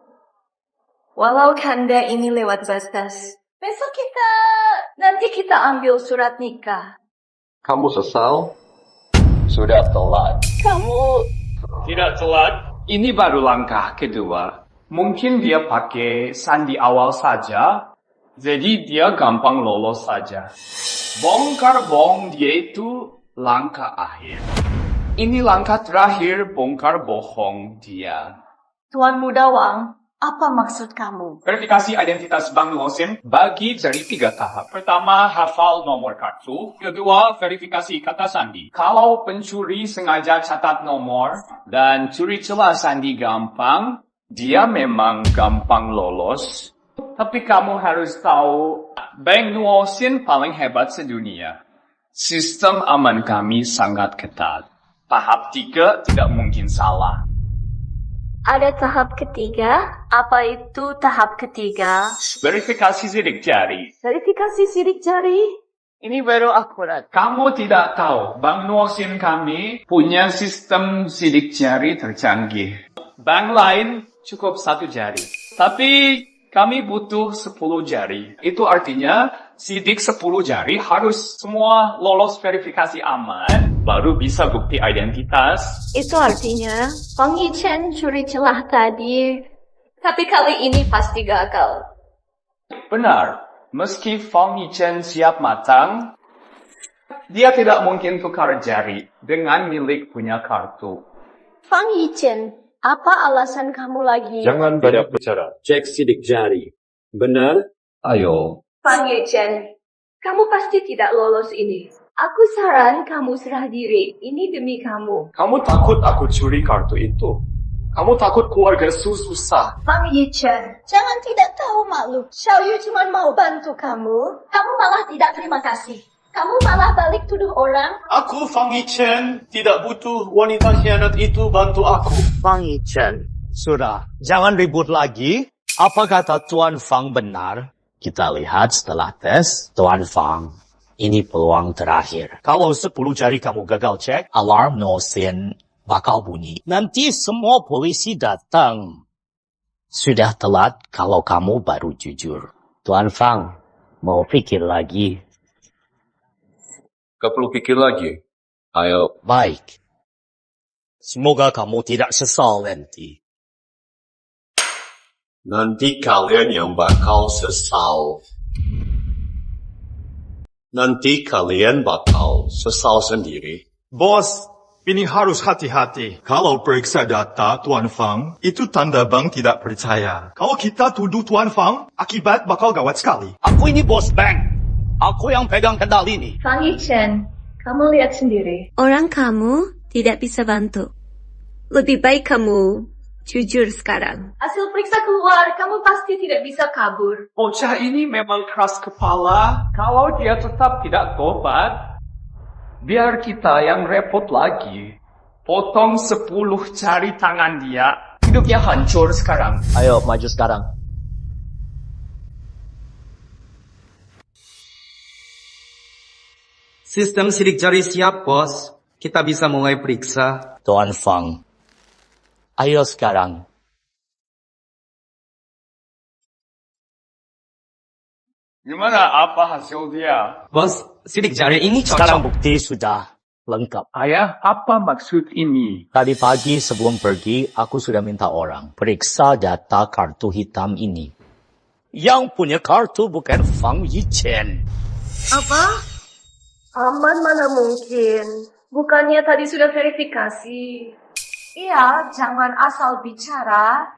Walau kanda ini lewat batas. Besok nanti kita ambil surat nikah. Kamu sesal? Sudah telat. Kamu... Tidak telat. Ini baru langkah kedua. Mungkin dia pakai sandi awal saja, jadi dia gampang lolos saja. Bongkar bohong dia itu langkah akhir. Ini langkah terakhir bongkar bohong dia. Tuan Mudawang, apa maksud kamu? Verifikasi identitas Bang Nuosin bagi dari 3 tahap. Pertama, hafal nomor kartu. Kedua, verifikasi kata sandi. Kalau pencuri sengaja catat nomor dan curi celah sandi gampang, dia memang gampang lolos. Tapi kamu harus tahu, Bang Nuosin paling hebat sedunia. Sistem aman kami sangat ketat. Tahap 3 tidak mungkin salah. Ada tahap ketiga? Apa itu tahap ketiga? Verifikasi sidik jari. Verifikasi sidik jari? Ini baru akurat. Kamu tidak tahu, Bank Nuosin kami punya sistem sidik jari tercanggih. Bank lain cukup 1 jari. Tapi kami butuh 10 jari. Itu artinya sidik 10 jari harus semua lolos verifikasi aman, baru bisa bukti identitas. Itu artinya Fang Yichen curi celah tadi, tapi kali ini pasti gagal. Benar, meski Fang Yichen siap matang, dia tidak mungkin tukar jari dengan milik punya kartu. Fang Yichen, apa alasan kamu lagi? Jangan banyak bicara. Cek sidik jari. Benar? Ayo. Fang Yichen, kamu pasti tidak lolos ini. Aku saran kamu serah diri. Ini demi kamu. Kamu takut aku curi kartu itu? Kamu takut keluarga susah? Fang Yichen, jangan tidak tahu malu. Xiao Yu cuma mau bantu kamu. Kamu malah tidak terima kasih. Kamu malah balik tuduh orang. Aku, Fang Yichen, tidak butuh wanita hianat itu bantu aku. Fang Yichen, sudah, jangan ribut lagi. Apa kata Tuan Fang benar? Kita lihat setelah tes, Tuan Fang. Ini peluang terakhir. Kalau 10 jari kamu gagal cek, alarm Nuosin bakal bunyi. Nanti semua polisi datang. Sudah telat kalau kamu baru jujur. Tuan Fang, mau pikir lagi? Gak perlu pikir lagi. Ayo. Baik. Semoga kamu tidak sesal nanti. Nanti kalian yang bakal sesal. Nanti kalian bakal sesal sendiri. Bos, ini harus hati-hati. Kalau periksa data Tuan Fang, itu tanda bank tidak percaya. Kalau kita tuduh Tuan Fang, akibat bakal gawat sekali. Aku ini bos bank. Aku yang pegang kendali ini. Fang Yichen, kamu lihat sendiri. Orang kamu tidak bisa bantu. Lebih baik kamu jujur sekarang. Hasil periksa keluar, kamu pasti tidak bisa kabur. Bocah ini memang keras kepala. Kalau dia tetap tidak tobat, biar kita yang repot lagi. Potong 10 jari tangan dia. Hidupnya hancur sekarang. Ayo, maju sekarang. Sistem sidik jari siap, bos. Kita bisa mulai periksa. Tuan Fang, ayo sekarang. Gimana? Apa hasil dia? Bos, sidik jari ini cocok. Sekarang bukti sudah lengkap. Ayah, apa maksud ini? Tadi pagi sebelum pergi, aku sudah minta orang periksa data kartu hitam ini. Yang punya kartu bukan Fang Yichen. Apa? Aman mana mungkin? Bukannya tadi sudah verifikasi? Iya, jangan asal bicara.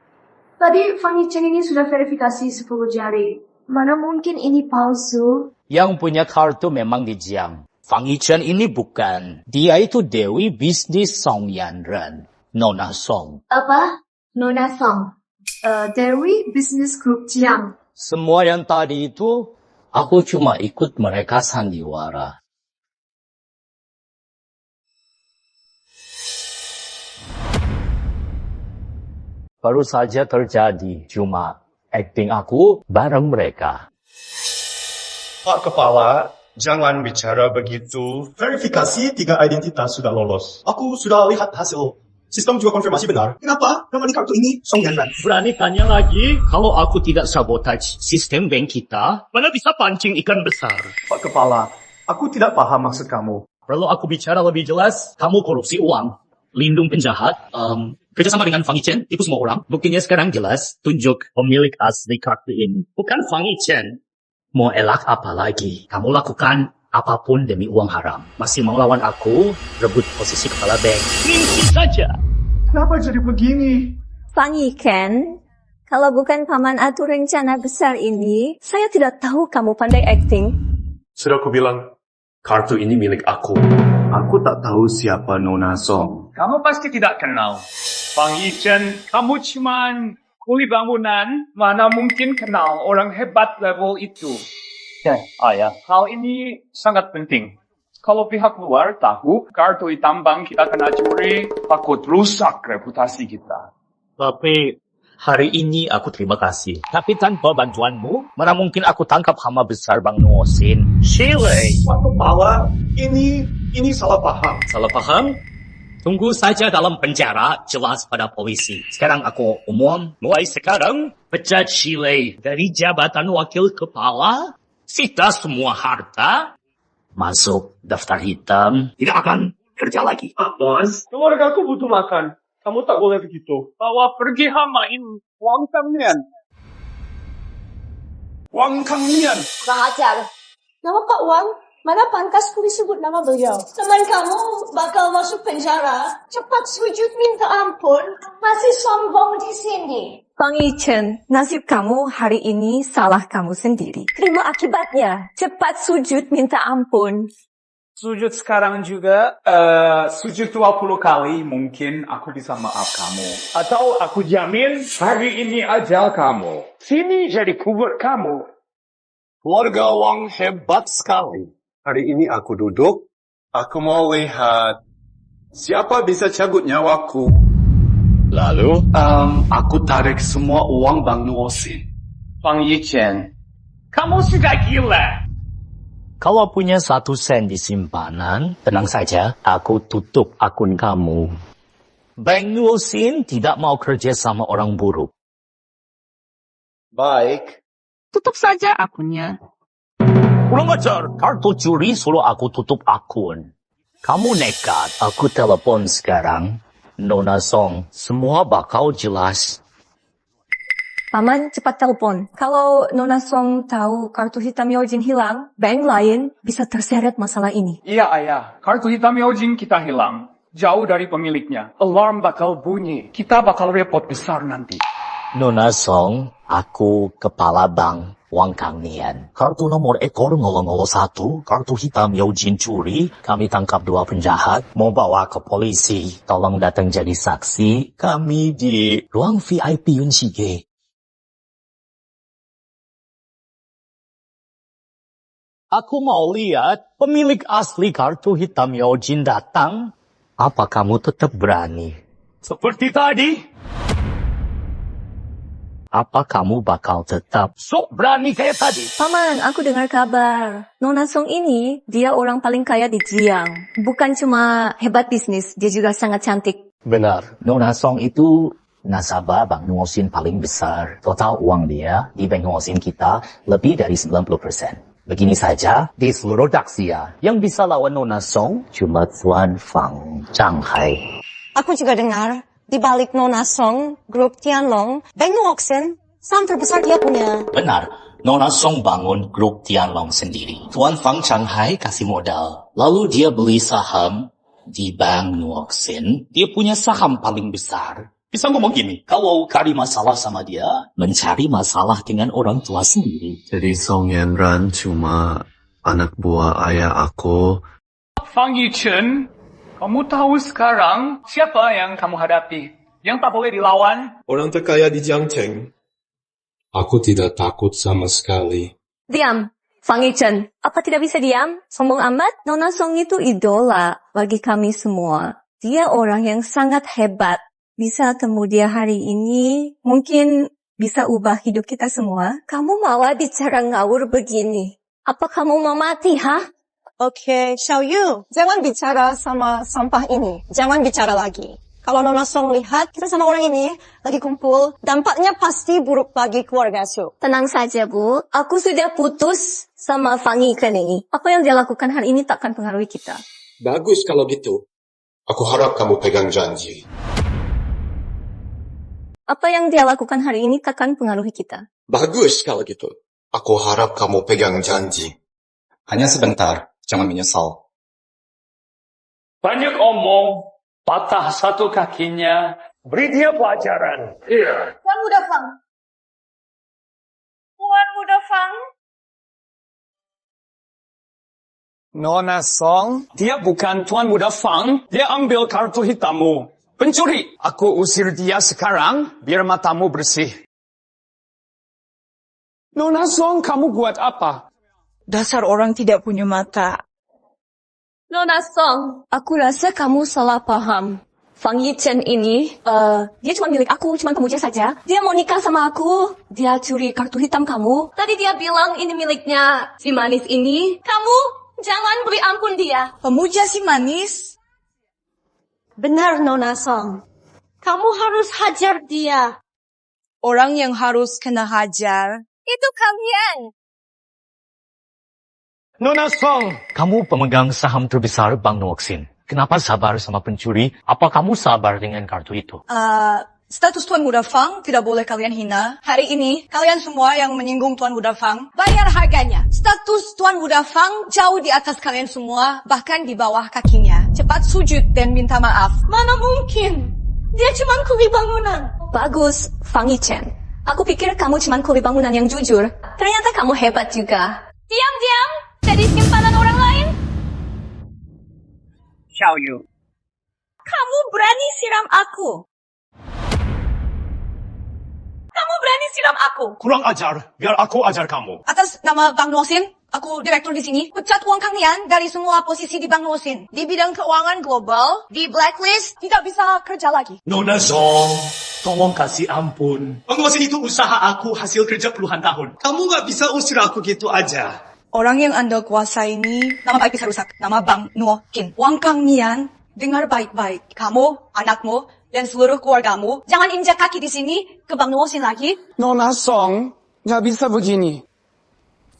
Tadi Fang Yichen ini sudah verifikasi 10 jari. Mana mungkin ini palsu? Yang punya kartu memang Dijiang. Fang Yichen ini bukan. Dia itu Dewi Bisnis Song Yanren. Nona Song. Apa? Nona Song. Dewi Business Group Jiang. Semua yang tadi itu, aku cuma ikut mereka sandiwara. Baru saja terjadi, cuma acting aku bareng mereka. Pak Kepala, jangan bicara begitu. Verifikasi 3 identitas sudah lolos. Aku sudah lihat hasil. Sistem juga konfirmasi benar. Kenapa nama di kartu ini Song Yanran? Berani tanya lagi, kalau aku tidak sabotage sistem bank kita, mana bisa pancing ikan besar? Pak Kepala, aku tidak paham maksud kamu. Perlu aku bicara lebih jelas, kamu korupsi uang, lindung penjahat, kerjasama dengan Fang Yichen, tipu semua orang. Buktinya sekarang jelas, tunjuk pemilik asli kartu ini. Bukan Fang Yichen. Mau elak apa lagi? Kamu lakukan apapun demi uang haram. Masih mau lawan aku, rebut posisi kepala bank. Mimpi saja. Kenapa jadi begini? Fang Yichen, kalau bukan paman atur rencana besar ini, saya tidak tahu kamu pandai acting. Sudah aku bilang, kartu ini milik aku. Aku tak tahu siapa Nona Song. Kamu pasti tidak kenal. Fang Yichen, kamu cuman kuli bangunan, mana mungkin kenal orang hebat level itu. Ayah. Hal ini sangat penting. Kalau pihak luar tahu kartu hitam bank kita kena curi, takut rusak reputasi kita. Tapi hari ini aku terima kasih. Tapi tanpa bantuanmu, mana mungkin aku tangkap hama besar Bang Nuosin. Shirley! Kepala, ini salah paham. Salah paham? Tunggu saja dalam penjara, jelas pada polisi. Sekarang aku umum, mulai sekarang, pecat Shirley dari jabatan wakil kepala, sita semua harta, masuk daftar hitam, tidak akan kerja lagi. Bos, keluarga aku butuh makan. Kamu tak boleh begitu. Bawa pergi hamain uang kalian. Uang kalian. Kurang ajar. Nama Pak Wang, mana pantas ku disebut nama beliau? Teman kamu bakal masuk penjara. Cepat sujud minta ampun. Masih sombong di sini. Bang Yichen, nasib kamu hari ini salah kamu sendiri. Terima akibatnya. Cepat sujud minta ampun. Sujud sekarang juga, sujud 20 kali mungkin aku bisa maaf kamu. Atau aku jamin hari ini ajal kamu. Sini jadi kubur kamu. Keluarga Wang hebat sekali. Hari ini aku duduk, aku mau lihat siapa bisa cabut nyawaku. Lalu, aku tarik semua uang Bang Nuosin. Bang Yichen, kamu sudah gila. Kalau punya 1 sen di simpanan, tenang saja, aku tutup akun kamu. Bang Nuosin tidak mau kerja sama orang buruk. Baik. Tutup saja akunnya. Kurang ajar, kartu curi suruh aku tutup akun. Kamu nekat, aku telepon sekarang. Nona Song, semua bakal jelas. Paman, cepat telepon. Kalau Nona Song tahu kartu hitam Yaojin hilang, bank lain bisa terseret masalah ini. Iya ayah, kartu hitam Yaojin kita hilang. Jauh dari pemiliknya. Alarm bakal bunyi. Kita bakal repot besar nanti. Nona Song, aku kepala bank Wang Kangnian. Kartu nomor ekor 001, kartu hitam Yaojin curi. Kami tangkap 2 penjahat, mau bawa ke polisi. Tolong datang jadi saksi. Kami di ruang VIP Yunshige. Aku mau lihat pemilik asli kartu hitam Yaojin datang. Apa kamu tetap berani? Seperti tadi? Apa kamu bakal tetap sok berani kayak tadi? Paman, aku dengar kabar. Nona Song ini, dia orang paling kaya di Jiang. Bukan cuma hebat bisnis, dia juga sangat cantik. Benar. Nona Song itu nasabah Bank Nuosin paling besar. Total uang dia di Bank Nuosin kita lebih dari 90%. Begini saja, di seluruh Daxia, yang bisa lawan Nona Song cuma Tuan Fang Shanghai. Aku juga dengar, di balik Nona Song, grup Tianlong, Bank Nuosin, saham terbesar dia punya. Benar, Nona Song bangun grup Tianlong sendiri. Tuan Fang Shanghai kasih modal. Lalu dia beli saham di Bank Nuosin. Dia punya saham paling besar. Bisa ngomong gini, kalau cari masalah sama dia, mencari masalah dengan orang tua sendiri. Jadi Song Yanran cuma anak buah ayah aku. Fang Yichen, kamu tahu sekarang siapa yang kamu hadapi? Yang tak boleh dilawan? Orang terkaya di Jiangcheng. Aku tidak takut sama sekali. Diam, Fang Yichen. Apa tidak bisa diam? Sombong amat? Nona Song itu idola bagi kami semua. Dia orang yang sangat hebat. Bisa kemudian hari ini, mungkin bisa ubah hidup kita semua. Kamu malah bicara ngawur begini. Apa kamu mau mati, ha? Oke, Xiaoyu, jangan bicara sama sampah ini. Jangan bicara lagi. Kalau Nona Song lihat kita sama orang ini lagi kumpul, dampaknya pasti buruk bagi keluarga Su. Tenang saja, Bu. Aku sudah putus sama Fang Yichen ini. Apa yang dia lakukan hari ini takkan pengaruhi kita. Bagus kalau gitu. Aku harap kamu pegang janji. Apa yang dia lakukan hari ini takkan pengaruhi kita. Bagus kalau gitu. Aku harap kamu pegang janji. Hanya sebentar, jangan menyesal. Banyak omong, patah satu kakinya, beri dia pelajaran. Iya. Tuan Muda Fang. Tuan Muda Fang. Nona Song, dia bukan Tuan Muda Fang, dia ambil kartu hitammu. Pencuri, aku usir dia sekarang, biar matamu bersih. Nona Song, kamu buat apa? Dasar orang tidak punya mata. Nona Song, aku rasa kamu salah paham. Fang Yichen ini, dia cuma milik aku, cuma pemuja saja. Dia mau nikah sama aku. Dia curi kartu hitam kamu. Tadi dia bilang ini miliknya si manis ini. Kamu jangan beri ampun dia. Pemuja si manis? Benar, Nona Song. Kamu harus hajar dia. Orang yang harus kena hajar itu kalian. Nona Song! Kamu pemegang saham terbesar Bank Nuoksin. Kenapa sabar sama pencuri? Apa kamu sabar dengan kartu itu? Status Tuan Muda Fang tidak boleh kalian hina. Hari ini, kalian semua yang menyinggung Tuan Muda Fang, bayar harganya. Status Tuan Muda Fang jauh di atas kalian semua, bahkan di bawah kakinya. Cepat sujud dan minta maaf. Mana mungkin? Dia cuma kuli bangunan. Bagus, Fang Yichen. Aku pikir kamu cuma kuli bangunan yang jujur. Ternyata kamu hebat juga. Diam-diam, jadi simpanan orang lain. Xiao Yu. Kamu berani siram aku. Kamu berani siram aku. Kurang ajar, biar aku ajar kamu. Atas nama Bank Nuosin, aku direktur di sini. Pecat uang kalian dari semua posisi di Bank Nuosin. Di bidang keuangan global, di blacklist, tidak bisa kerja lagi. Nona Song, tolong kasih ampun. Penguasa itu usaha aku hasil kerja puluhan tahun. Kamu gak bisa usir aku gitu aja. Orang yang Anda kuasai ini, nama baik bisa rusak. Nama Bang Nuokin. Uang kalian, dengar baik-baik. Kamu, anakmu, dan seluruh keluargamu, jangan injak kaki di sini ke Bang Nuosin lagi. Nona Song, nggak bisa begini.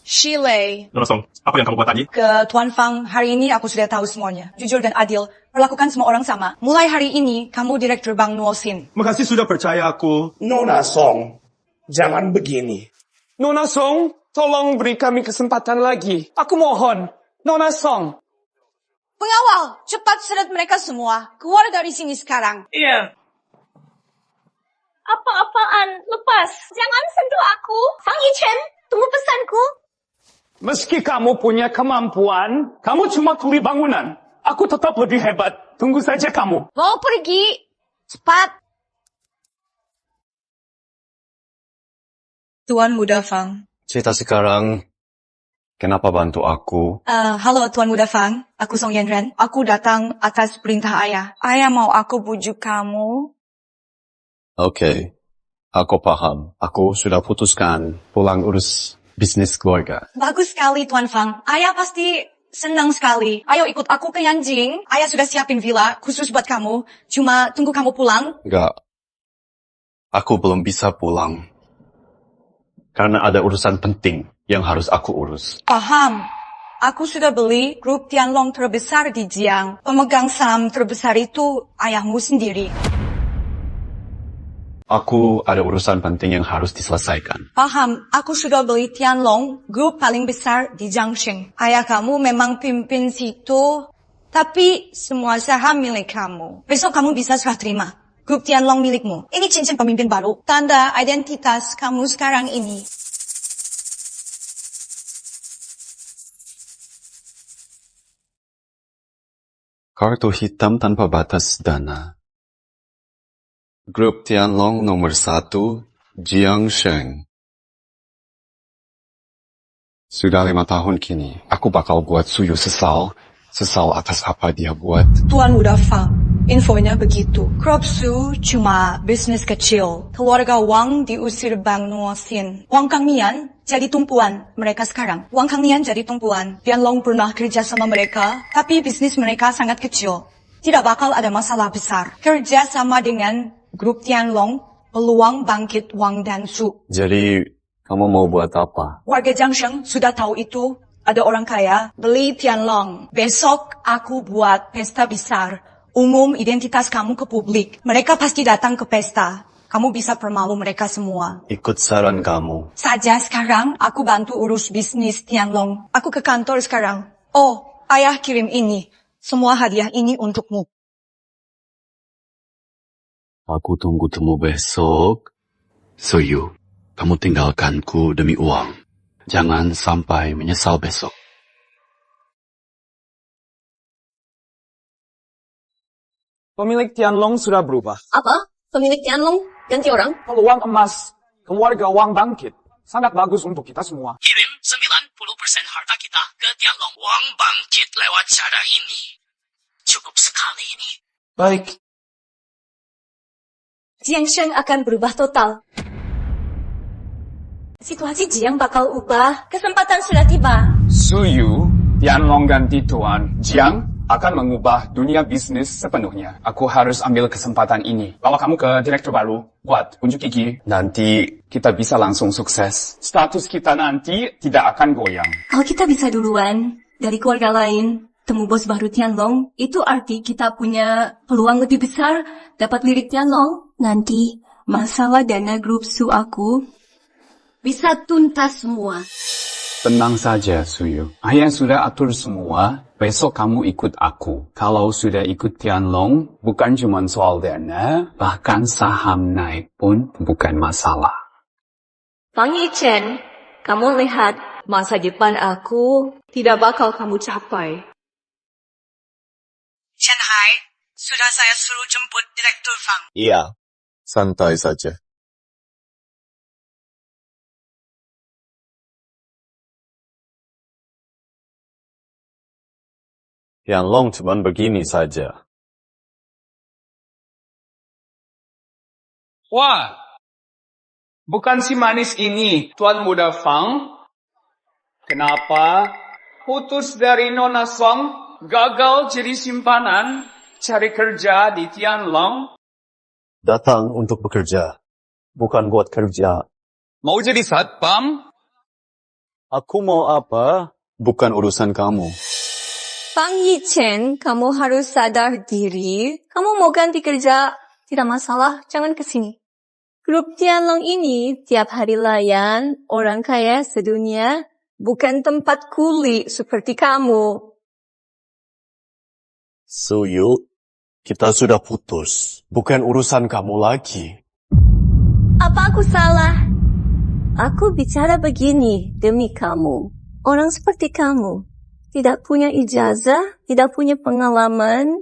Shilei. Nona Song, apa yang kamu buat tadi? Ke Tuan Fang, hari ini aku sudah tahu semuanya. Jujur dan adil, perlakukan semua orang sama. Mulai hari ini, kamu direktur Bang Nuosin. Makasih sudah percaya aku. Nona Song, jangan begini. Nona Song, tolong beri kami kesempatan lagi. Aku mohon. Nona Song. Pengawal, cepat seret mereka semua. Keluar dari sini sekarang. Iya. Apa-apaan? Lepas. Jangan sentuh aku. Fang Yichen, tunggu pesanku. Meski kamu punya kemampuan, kamu cuma kuli bangunan. Aku tetap lebih hebat. Tunggu saja kamu. Mau pergi? Cepat. Tuan Muda Fang. Cerita sekarang, kenapa bantu aku? Halo Tuan Muda Fang, aku Song Yanren. Aku datang atas perintah ayah. Ayah mau aku bujuk kamu. Oke, aku paham. Aku sudah putuskan pulang urus bisnis keluarga. Bagus sekali Tuan Fang. Ayah pasti senang sekali. Ayo ikut aku ke Yanjing. Ayah sudah siapin villa khusus buat kamu. Cuma tunggu kamu pulang. Enggak, aku belum bisa pulang. Karena ada urusan penting yang harus aku urus. Paham. Aku sudah beli grup Tianlong terbesar di Jiang. Pemegang saham terbesar itu ayahmu sendiri. Aku ada urusan penting yang harus diselesaikan. Paham. Aku sudah beli Tianlong, grup paling besar di Jiangxing. Ayah kamu memang pimpin situ, tapi semua saham milik kamu. Besok kamu bisa serah terima. Grup Tianlong milikmu. Ini cincin pemimpin baru. Tanda identitas kamu sekarang ini. Kartu hitam tanpa batas dana. Grup Tianlong nomor 1, Jiangsheng. Sudah 5 tahun kini, aku bakal buat Suyu sesal atas apa dia buat. Tuan Muda Fang, infonya begitu. Crop Su cuma bisnis kecil. Keluarga Wang diusir Bang Nuosin. Wang Kang Nian jadi tumpuan mereka sekarang. Wang Kang Nian jadi tumpuan. Tianlong pernah kerja sama mereka, tapi bisnis mereka sangat kecil. Tidak bakal ada masalah besar. Kerja sama dengan grup Tianlong, peluang bangkit Wang dan Su. Jadi, kamu mau buat apa? Warga Jiangsheng sudah tahu itu. Ada orang kaya beli Tianlong. Besok aku buat pesta besar. Umum identitas kamu ke publik. Mereka pasti datang ke pesta. Kamu bisa permalu mereka semua. Ikut saran kamu. Saja sekarang aku bantu urus bisnis Tianlong. Aku ke kantor sekarang. Oh, ayah kirim ini. Semua hadiah ini untukmu. Aku tunggu temu besok. Suyu, kamu tinggalkanku demi uang. Jangan sampai menyesal besok. Pemilik Tianlong sudah berubah. Apa? Pemilik Tianlong ganti orang? Peluang emas, keluarga Wang bangkit. Sangat bagus untuk kita semua. Kirim 90% harta kita perintah ke Tianlong Wang bangkit lewat cara ini. Cukup sekali ini. Baik. Jiang Sheng akan berubah total. Situasi Jiang bakal ubah. Kesempatan sudah tiba. Suyu, Tianlong ganti Tuan. Jiang akan mengubah dunia bisnis sepenuhnya. Aku harus ambil kesempatan ini. Bawa kamu ke direktur baru. Buat unjuk gigi. Nanti kita bisa langsung sukses. Status kita nanti tidak akan goyang. Kalau kita bisa duluan dari keluarga lain, temu bos baru Tianlong, itu arti kita punya peluang lebih besar dapat lirik Tianlong. Nanti masalah dana grup Su aku bisa tuntas semua. Tenang saja, Suyu. Ayah sudah atur semua. Besok kamu ikut aku. Kalau sudah ikut Tianlong, bukan cuma soal dana, bahkan saham naik pun bukan masalah. Fang Yichen, kamu lihat masa depan aku tidak bakal kamu capai. Shanghai, sudah saya suruh jemput Direktur Fang. Iya, santai saja. Tianlong cuma begini saja. Wah, bukan si manis ini, Tuan Muda Fang. Kenapa putus dari Nona Song, gagal jadi simpanan, cari kerja di Tianlong? Datang untuk bekerja, bukan buat kerja. Mau jadi satpam? Aku mau apa? Bukan urusan kamu. Fang Yichen, kamu harus sadar diri. Kamu mau ganti kerja, tidak masalah, jangan kesini. Grup Tianlong ini tiap hari layan orang kaya sedunia, bukan tempat kuli seperti kamu. Suyu, kita sudah putus. Bukan urusan kamu lagi. Apa aku salah? Aku bicara begini demi kamu. Orang seperti kamu. Tidak punya ijazah, tidak punya pengalaman,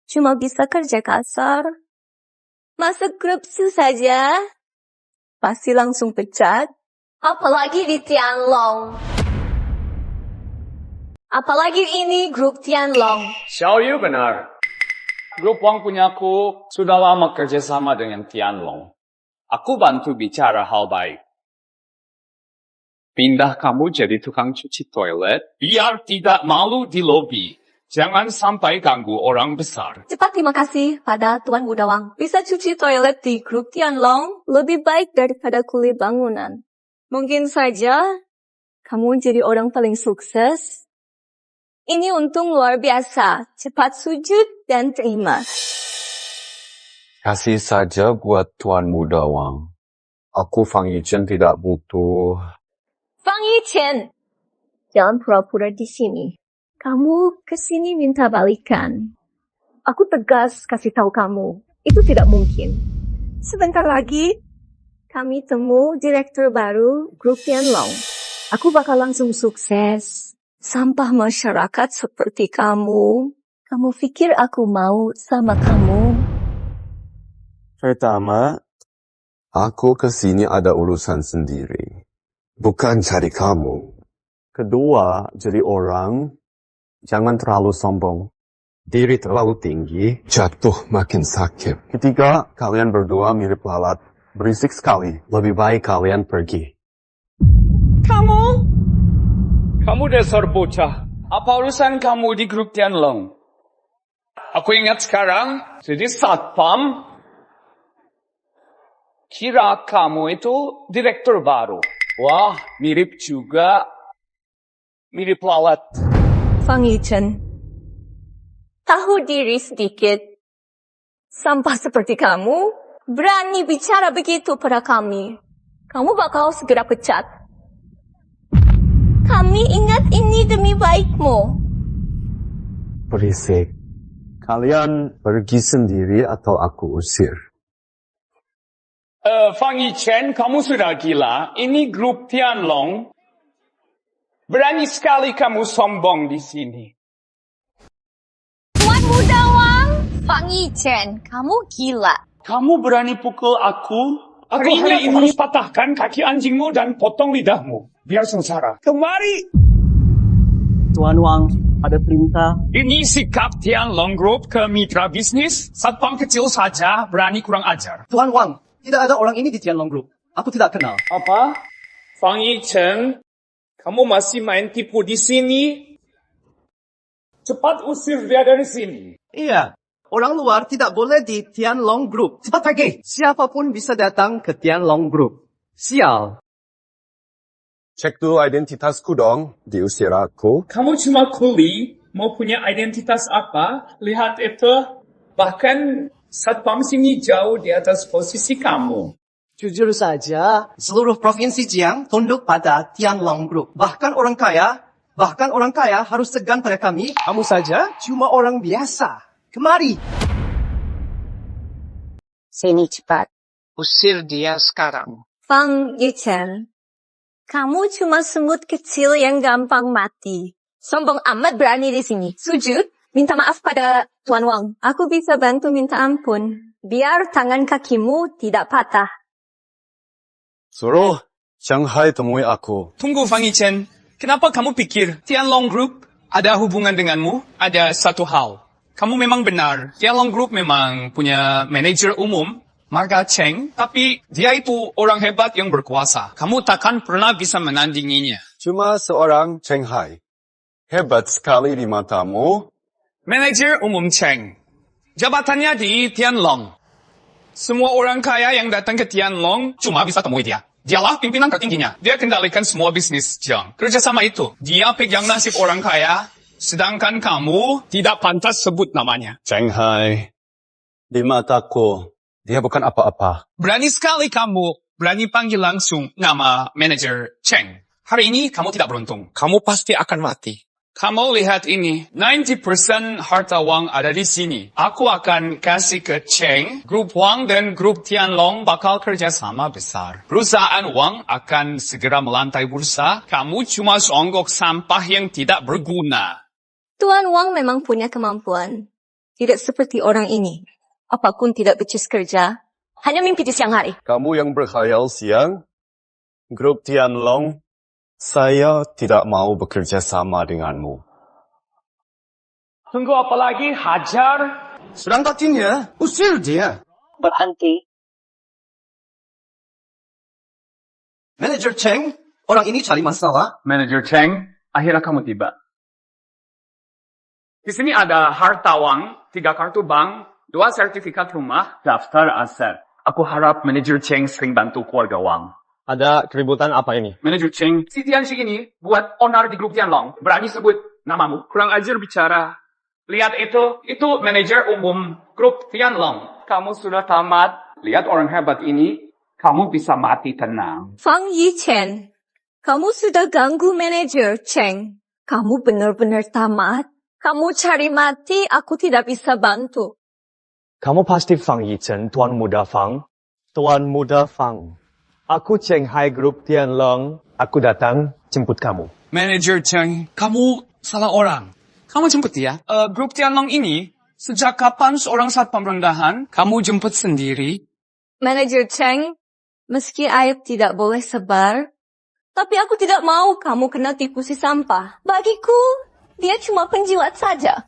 cuma bisa kerja kasar. Masuk grup Su saja, pasti langsung pecat. Apalagi di Tianlong. Apalagi ini grup Tianlong. Xiaoyu benar. Grup Wang punyaku sudah lama kerjasama dengan Tianlong. Aku bantu bicara hal baik. Pindah kamu jadi tukang cuci toilet, biar tidak malu di lobi. Jangan sampai ganggu orang besar. Cepat terima kasih pada Tuan Muda Wang. Bisa cuci toilet di grup Tianlong lebih baik daripada kuli bangunan. Mungkin saja kamu jadi orang paling sukses. Ini untung luar biasa. Cepat sujud dan terima. Kasih saja buat Tuan Muda Wang. Aku Fang Yichen tidak butuh. Fang Yichen, jangan pura-pura di sini. Kamu kesini minta balikan. Aku tegas kasih tahu kamu, itu tidak mungkin. Sebentar lagi, kami temu direktur baru grup Tianlong. Aku bakal langsung sukses. Sampah masyarakat seperti kamu. Kamu pikir aku mau sama kamu? Pertama, aku kesini ada urusan sendiri. Bukan cari kamu. Kedua, jadi orang, jangan terlalu sombong. Diri terlalu tinggi, jatuh makin sakit. Ketiga, kalian berdua mirip lalat. Berisik sekali. Lebih baik kalian pergi. Kamu dasar bocah. Apa urusan kamu di grup Tianlong? Aku ingat sekarang, jadi satpam. Kira kamu itu direktur baru. Wah, mirip juga. Mirip lalat. Fang Yichen, tahu diri sedikit. Sampah seperti kamu, berani bicara begitu pada kami. Kamu bakal segera pecat. Kami ingat ini demi baikmu. Berisik. Kalian pergi sendiri atau aku usir. Fang Yichen, kamu sudah gila. Ini grup Tianlong. Berani sekali kamu sombong di sini. Tuan Muda Wang, Fang Yichen, kamu gila. Kamu berani pukul aku? Aku hari ini harus patahkan kaki anjingmu dan potong lidahmu. Biar sengsara. Kemari! Tuan Wang, ada perintah. Ini sikap Tianlong Group ke mitra bisnis. Satpam kecil saja berani kurang ajar. Tuan Wang, tidak ada orang ini di Tianlong Group. Aku tidak kenal. Apa? Fang Yichen, kamu masih main tipu di sini? Cepat usir dia dari sini. Iya, orang luar tidak boleh di Tianlong Group. Cepat pergi. Siapapun bisa datang ke Tianlong Group. Sial. Cek dulu identitasku dong, diusir aku. Kamu cuma kuli, mau punya identitas apa? Lihat itu. Bahkan satpam sini jauh di atas posisi kamu. Jujur saja, seluruh provinsi Jiang tunduk pada Tianlong Group. Bahkan orang kaya harus segan pada kami. Kamu saja cuma orang biasa. Kemari. Sini cepat. Usir dia sekarang. Fang Yichen, kamu cuma semut kecil yang gampang mati. Sombong amat berani di sini. Sujud, minta maaf pada Tuan Wang. Aku bisa bantu minta ampun. Biar tangan kakimu tidak patah. Suruh Shanghai temui aku. Tunggu Fang Yichen, kenapa kamu pikir Tianlong Group ada hubungan denganmu? Ada satu hal. Kamu memang benar, Tianlong Group memang punya manajer umum, Marga Cheng, tapi dia itu orang hebat yang berkuasa. Kamu takkan pernah bisa menandinginya. Cuma seorang Shanghai. Hebat sekali di matamu. Manajer umum Cheng. Jabatannya di Tianlong. Semua orang kaya yang datang ke Tianlong cuma bisa temui dia. Dialah pimpinan tertingginya. Dia kendalikan semua bisnis Jiang. Kerjasama itu, dia pegang nasib orang kaya, sedangkan kamu tidak pantas sebut namanya. Shanghai, di mataku, dia bukan apa-apa. Berani sekali kamu, berani panggil langsung nama manajer Cheng. Hari ini kamu tidak beruntung. Kamu pasti akan mati. Kamu lihat ini, 90% harta Wang ada di sini. Aku akan kasih ke Cheng, grup Wang dan grup Tianlong bakal kerjasama besar. Perusahaan Wang akan segera melantai bursa. Kamu cuma seonggok sampah yang tidak berguna. Tuan Wang memang punya kemampuan. Tidak seperti orang ini. Apapun tidak becus kerja. Hanya mimpi di siang hari. Kamu yang berkhayal siang, grup Tianlong, saya tidak mau bekerja sama denganmu. Tunggu apa lagi? Hajar. Sedang tatinnya, usir dia. Berhenti. Manajer Cheng, orang ini cari masalah. Manajer Cheng, akhirnya kamu tiba. Di sini ada harta Wang, 3 kartu bank, 2 sertifikat rumah, daftar aset. Aku harap manajer Cheng sering bantu keluarga Wang. Ada keributan apa ini? Manajer Cheng, si Tianxi ini buat onar di grup Tianlong. Berani sebut namamu. Kurang ajar bicara. Lihat itu manajer umum grup Tianlong. Kamu sudah tamat. Lihat orang hebat ini, kamu bisa mati tenang. Fang Yichen, kamu sudah ganggu manajer Cheng. Kamu benar-benar tamat. Kamu cari mati, aku tidak bisa bantu. Kamu pasti Fang Yichen, Tuan Muda Fang. Tuan Muda Fang. Aku Shanghai Group Tianlong. Aku datang jemput kamu. Manajer Cheng, kamu salah orang. Kamu jemput dia. Grup Tianlong ini, sejak kapan seorang satpam rendahan, kamu jemput sendiri? Manajer Cheng, meski aib tidak boleh sebar, tapi aku tidak mau kamu kena tipu si sampah. Bagiku, dia cuma penjilat saja.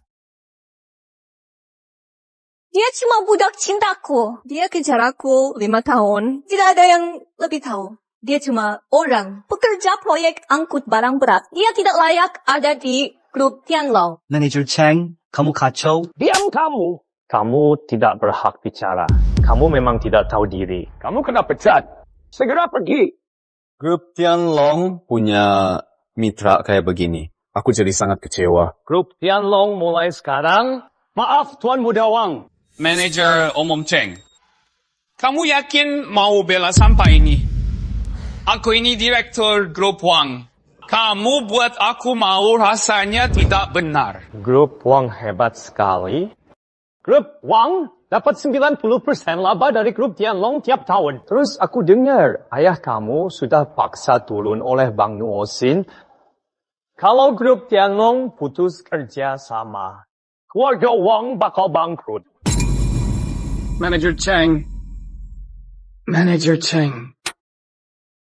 Dia cuma budak cintaku. Dia kejar aku 5 tahun. Tidak ada yang lebih tahu. Dia cuma orang pekerja proyek angkut barang berat. Dia tidak layak ada di grup Tianlong. Manajer Cheng, kamu kacau. Diam kamu. Kamu tidak berhak bicara. Kamu memang tidak tahu diri. Kamu kena pecat. Segera pergi. Grup Tianlong punya mitra kayak begini. Aku jadi sangat kecewa. Grup Tianlong mulai sekarang. Maaf Tuan Muda Wang. Manajer umum Cheng, kamu yakin mau bela sampah ini? Aku ini direktur grup Wang. Kamu buat aku mau rasanya tidak benar. Grup Wang hebat sekali. Grup Wang dapat 90% laba dari grup Tianlong tiap tahun. Terus aku dengar ayah kamu sudah paksa turun oleh Bang Nuosin. Kalau grup Tianlong putus kerja sama, keluarga Wang bakal bangkrut. Manajer Cheng.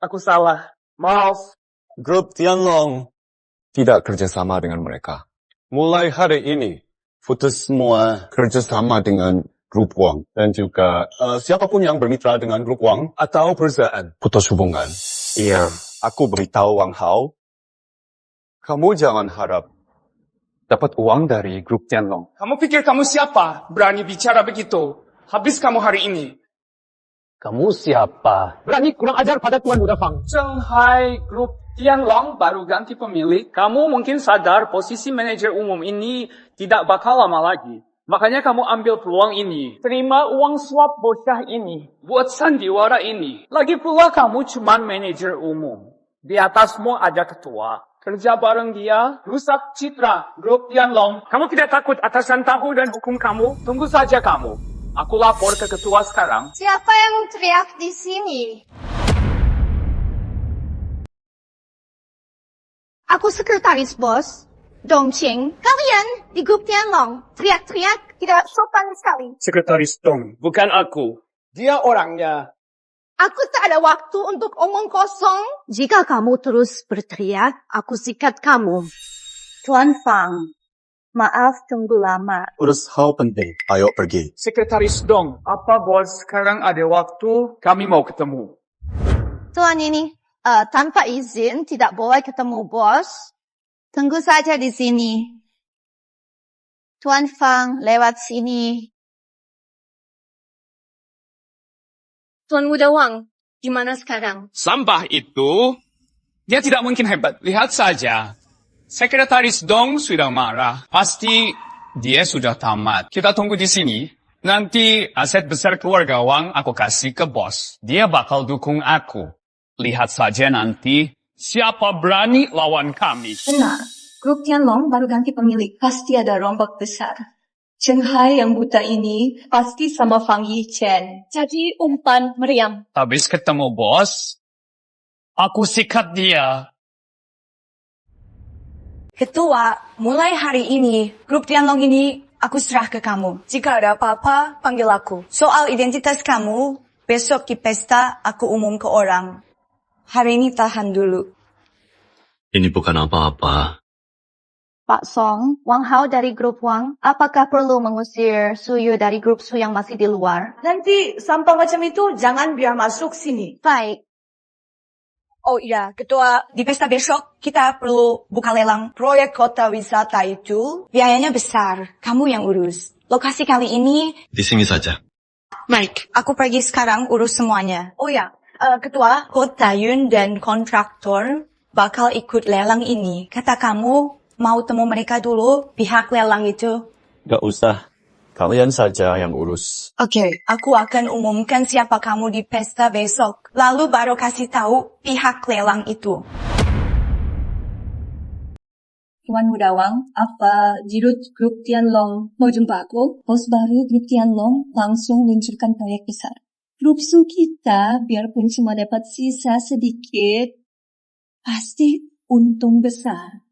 Aku salah. Maaf. Grup Tianlong tidak kerjasama dengan mereka. Mulai hari ini, putus semua kerjasama dengan grup Wang. Dan juga siapapun yang bermitra dengan grup Wang atau perusahaan, putus hubungan. Iya, aku beritahu Wang Hao, kamu jangan harap dapat uang dari grup Tianlong. Kamu pikir kamu siapa? Berani bicara begitu. Habis kamu hari ini. Kamu siapa? Berani kurang ajar pada Tuan Muda Fang. Shanghai Grup Tianlong baru ganti pemilik. Kamu mungkin sadar posisi manajer umum ini tidak bakal lama lagi. Makanya kamu ambil peluang ini. Terima uang suap bocah ini. Buat sandiwara ini. Lagi pula kamu cuman manajer umum. Di atasmu ada ketua. Kerja bareng dia, rusak citra Grup Tianlong. Kamu tidak takut atasan tahu dan hukum kamu? Tunggu saja kamu. Aku lapor ke ketua sekarang. Siapa yang teriak di sini? Aku sekretaris bos, Dongqing. Kalian di Grup Tianlong teriak-teriak tidak sopan sekali. Sekretaris Dong, bukan aku. Dia orangnya. Aku tak ada waktu untuk omong kosong. Jika kamu terus berteriak, aku sikat kamu. Tuan Fang, maaf tunggu lama. Urus hal penting, ayo pergi. Sekretaris Dong, apa bos sekarang ada waktu? Kami mau ketemu. Tuan ini, tanpa izin tidak boleh ketemu bos. Tunggu saja di sini. Tuan Fang, lewat sini. Tuan Muda Wang, gimana sekarang? Sampah itu, dia tidak mungkin hebat. Lihat saja. Sekretaris Dong sudah marah. Pasti dia sudah tamat. Kita tunggu di sini. Nanti aset besar keluarga Wang aku kasih ke bos. Dia bakal dukung aku. Lihat saja nanti siapa berani lawan kami. Benar, Grup Tianlong baru ganti pemilik. Pasti ada rombak besar. Shanghai yang buta ini pasti sama Fang Yichen. Jadi umpan meriam. Habis ketemu bos, aku sikat dia. Ketua, mulai hari ini, Grup Tianlong ini aku serah ke kamu. Jika ada apa-apa, panggil aku. Soal identitas kamu, besok di pesta aku umum ke orang. Hari ini tahan dulu. Ini bukan apa-apa. Pak Song, Wang Hao dari Grup Wang, apakah perlu mengusir Suyu dari Grup Su yang masih di luar? Nanti sampah macam itu jangan biar masuk sini. Baik. Oh iya, Ketua, di pesta besok kita perlu buka lelang proyek kota wisata itu. Biayanya besar, kamu yang urus. Lokasi kali ini... Di sini saja. Baik, aku pergi sekarang urus semuanya. Oh ya, Ketua, Kota Yun dan kontraktor bakal ikut lelang ini. Kata kamu... mau temu mereka dulu, pihak lelang itu. Gak usah, kalian saja yang urus. Oke, aku akan umumkan siapa kamu di pesta besok. Lalu baru kasih tahu pihak lelang itu. Tuan Muda Wang, apa Dirut Grup Tianlong mau jumpa aku? Bos baru Grup Tianlong langsung luncurkan proyek besar. Grup Su kita, biarpun cuma dapat sisa sedikit, pasti untung besar.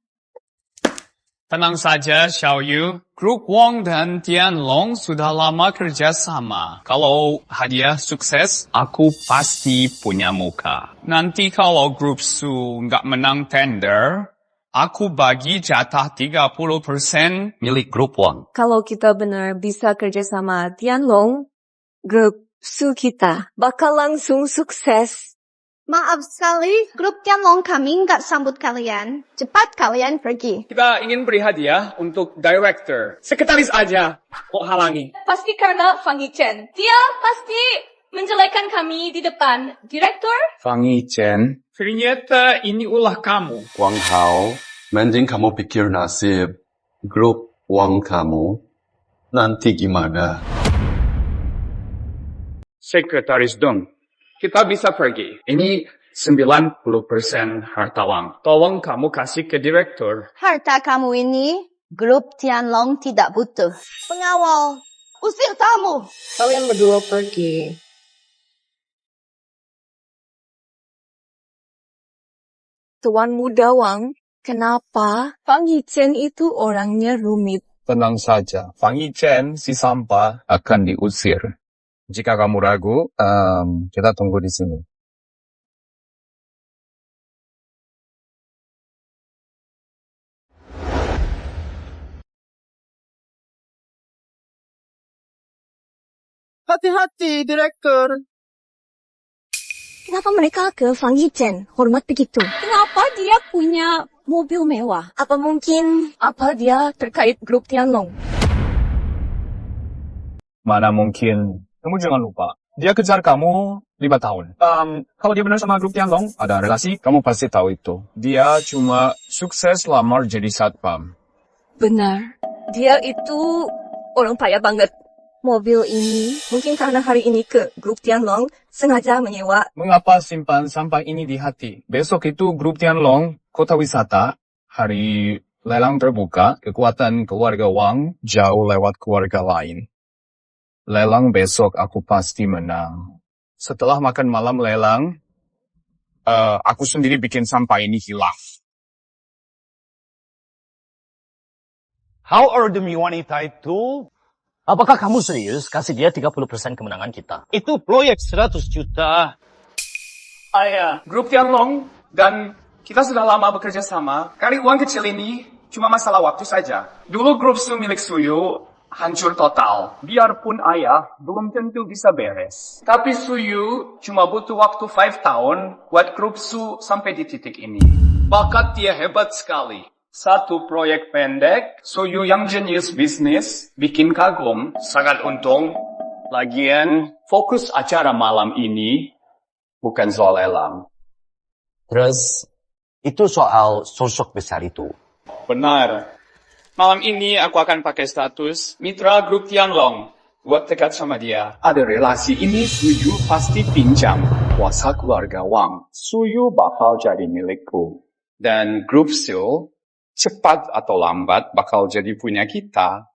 Tenang saja, Xiao Yu. Grup Wang dan Tianlong sudah lama kerja sama. Kalau hadiah sukses, aku pasti punya muka. Nanti kalau Grup Su nggak menang tender, aku bagi jatah 30% milik Grup Wang. Kalau kita benar bisa kerja sama Tianlong, Grup Su kita bakal langsung sukses. Maaf sekali, Grup Tianlong kami nggak sambut kalian. Cepat kalian pergi. Kita ingin beri hadiah untuk director. Sekretaris aja, kok halangi? Pasti karena Fang Yichen. Dia pasti menjelekkan kami di depan. Direktur? Fang Yichen. Ternyata ini ulah kamu. Wang Hao, mending kamu pikir nasib grup Wang kamu nanti gimana? Sekretaris Dong, kita bisa pergi. Ini 90% harta Wang. Tolong kamu kasih ke direktur. Harta kamu ini, Grup Tianlong tidak butuh. Pengawal, usir tamu. Kalian berdua pergi. Tuan Muda Wang, kenapa Fang Yichen itu orangnya rumit? Tenang saja, Fang Yichen si sampah akan diusir. Jika kamu ragu, kita tunggu di sini. Hati-hati, Direktur. Kenapa mereka ke Fang Yichen hormat begitu? Kenapa dia punya mobil mewah? Apa dia terkait grup Tianlong? Mana mungkin. Kamu jangan lupa. Dia kejar kamu 5 tahun. Kalau dia benar sama grup Tianlong, ada relasi, kamu pasti tahu itu. Dia cuma sukses lamar jadi satpam. Benar. Dia itu orang kaya banget. Mobil ini mungkin karena hari ini ke grup Tianlong sengaja menyewa. Mengapa simpan sampah ini di hati? Besok itu grup Tianlong, kota wisata, hari lelang terbuka, kekuatan keluarga Wang jauh lewat keluarga lain. Lelang besok aku pasti menang. Setelah makan malam lelang, aku sendiri bikin sampah ini hilang. How are the wanita itu? Apakah kamu serius kasih dia 30% kemenangan kita? Itu proyek 100 juta. Ayah, grup Tianlong dan kita sudah lama bekerja sama. Kali uang kecil ini cuma masalah waktu saja. Dulu grup Su milik Suyu hancur total. Biarpun ayah belum tentu bisa beres. Tapi Suyu cuma butuh waktu 5 tahun buat grup Su sampai di titik ini. Bakat dia hebat sekali. Satu proyek pendek, Suyu yang jenius bisnis, bikin kagum, sangat untung. Lagian, fokus acara malam ini bukan soal lelang. Terus, itu soal sosok besar itu. Benar. Malam ini aku akan pakai status mitra grup Tianlong. Buat dekat sama dia. Ada relasi ini Suyu pasti pinjam. Kuasa keluarga Wang. Suyu bakal jadi milikku. Dan grup Su cepat atau lambat bakal jadi punya kita.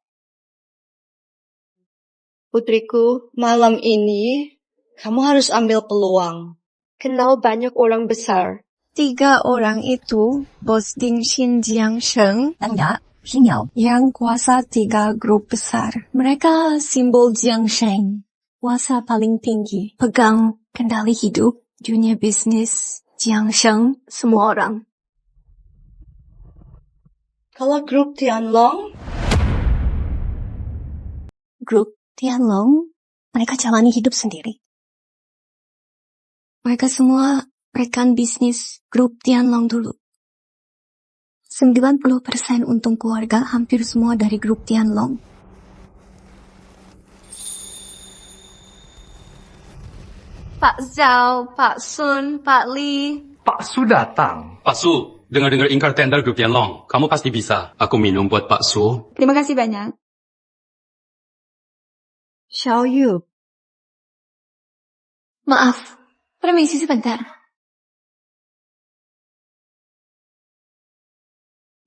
Putriku, malam ini kamu harus ambil peluang. Kenal banyak orang besar. 3 orang itu, Bos Ding Xin Jiangsheng, Tanda, Xinyao, yang kuasa 3 grup besar. Mereka simbol Jiangsheng, kuasa paling tinggi, pegang kendali hidup, dunia bisnis, Jiangsheng, semua orang. Kalau grup Tianlong? Grup Tianlong, mereka jalani hidup sendiri. Mereka semua rekan bisnis grup Tianlong dulu. 90% untung keluarga hampir semua dari grup Tianlong. Pak Zhao, Pak Sun, Pak Li. Pak Su datang. Pak Su, dengar-dengar ingkar tender grup Tianlong. Kamu pasti bisa. Aku minum buat Pak Su. Terima kasih banyak. Xiao Yu. Maaf, permisi sebentar.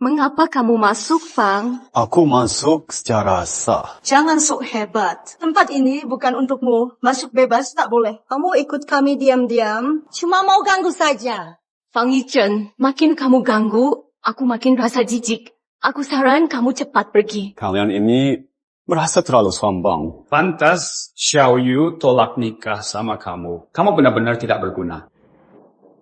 Mengapa kamu masuk, Fang? Aku masuk secara sah. Jangan sok hebat. Tempat ini bukan untukmu. Masuk bebas tak boleh. Kamu ikut kami diam-diam. Cuma mau ganggu saja. Fang Yichen, makin kamu ganggu, aku makin rasa jijik. Aku saran kamu cepat pergi. Kalian ini merasa terlalu sombong. Pantas Xiao Yu tolak nikah sama kamu. Kamu benar-benar tidak berguna.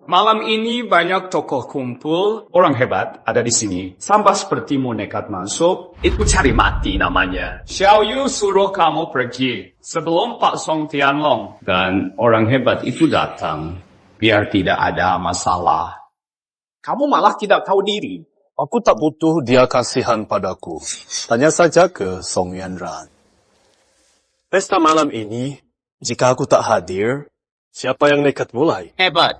Malam ini banyak tokoh kumpul, orang hebat ada di sini. Sampai sepertimu nekat masuk, itu cari mati namanya. Xiao Yu suruh kamu pergi sebelum Pak Song Tianlong dan orang hebat itu datang. Biar tidak ada masalah. Kamu malah tidak tahu diri. Aku tak butuh dia kasihan padaku. Tanya saja ke Song Yanran. Pesta malam ini, jika aku tak hadir, siapa yang nekat mulai? Hebat.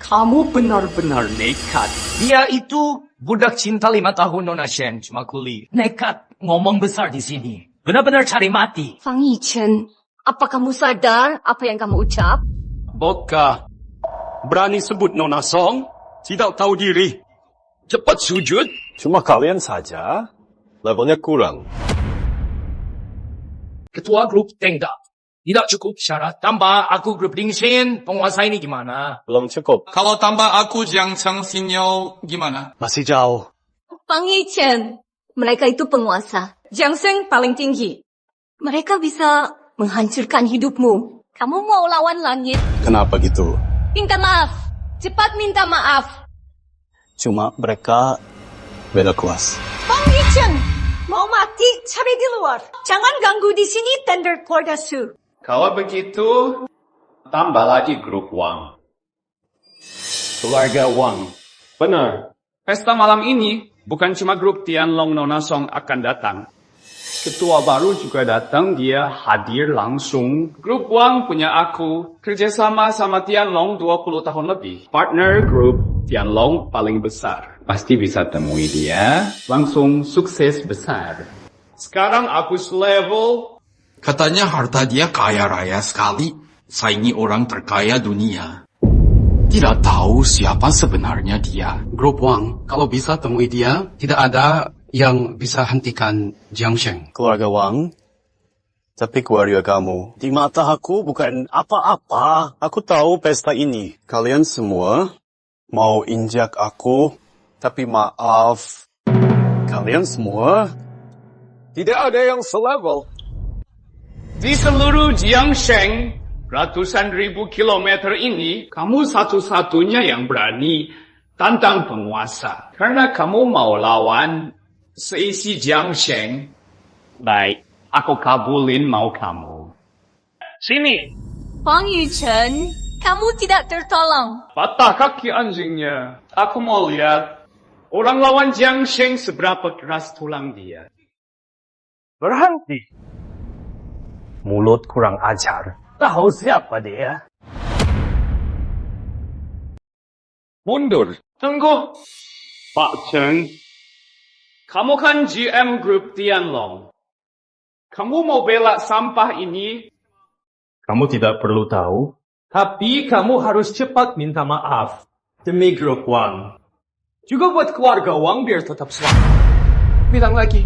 Kamu benar-benar nekat. Dia itu budak cinta 5 tahun Nona Shen, cuma kuli. Nekat ngomong besar di sini. Benar-benar cari mati. Fang Yichen, apa kamu sadar apa yang kamu ucap? Botka, berani sebut Nona Song? Tidak tahu diri. Cepat sujud. Cuma kalian saja, levelnya kurang. Ketua grup Tengda. Tidak cukup syarat. Tambah aku grup Ding Xin, penguasa ini gimana? Belum cukup. Kalau tambah aku Jiang Cheng Xinyou, gimana? Masih jauh. Fang Yichen, mereka itu penguasa. Jiang Sheng paling tinggi. Mereka bisa menghancurkan hidupmu. Kamu mau lawan langit? Kenapa gitu? Minta maaf. Cepat minta maaf. Cuma mereka beda kelas. Fang Yichen, mau mati cari di luar. Jangan ganggu di sini tender keluarga Su. Kalau begitu, tambah lagi grup Wang. Keluarga Wang. Benar. Pesta malam ini bukan cuma grup Tianlong Nona Song akan datang. Ketua baru juga datang, dia hadir langsung. Grup Wang punya aku, kerjasama sama Tianlong 20 tahun lebih. Partner grup Tianlong paling besar. Pasti bisa temui dia, langsung sukses besar. Sekarang aku selevel. Katanya harta dia kaya raya sekali, saingi orang terkaya dunia. Tidak tahu siapa sebenarnya dia. Grup Wang, kalau bisa temui dia, tidak ada yang bisa hentikan Jiang Sheng. Keluarga Wang, tapi keluarga kamu di mata aku bukan apa-apa. Aku tahu pesta ini. Kalian semua mau injak aku, tapi maaf. Kalian semua tidak ada yang selevel. Di seluruh Jiangsheng, ratusan ribu kilometer ini, kamu satu-satunya yang berani tantang penguasa. Karena kamu mau lawan seisi Jiangsheng. Baik, aku kabulin mau kamu. Sini. Fang Yuchen, kamu tidak tertolong. Patah kaki anjingnya. Aku mau lihat orang lawan Jiangsheng seberapa keras tulang dia. Berhenti. Mulut kurang ajar. Tahu siapa dia? Mundur. Tunggu. Pak Chen. Kamu kan GM Group Tianlong. Kamu mau bela sampah ini? Kamu tidak perlu tahu. Tapi kamu harus cepat minta maaf. Demi grup Wang. Juga buat keluarga Wang biar tetap selamat. Bilang lagi.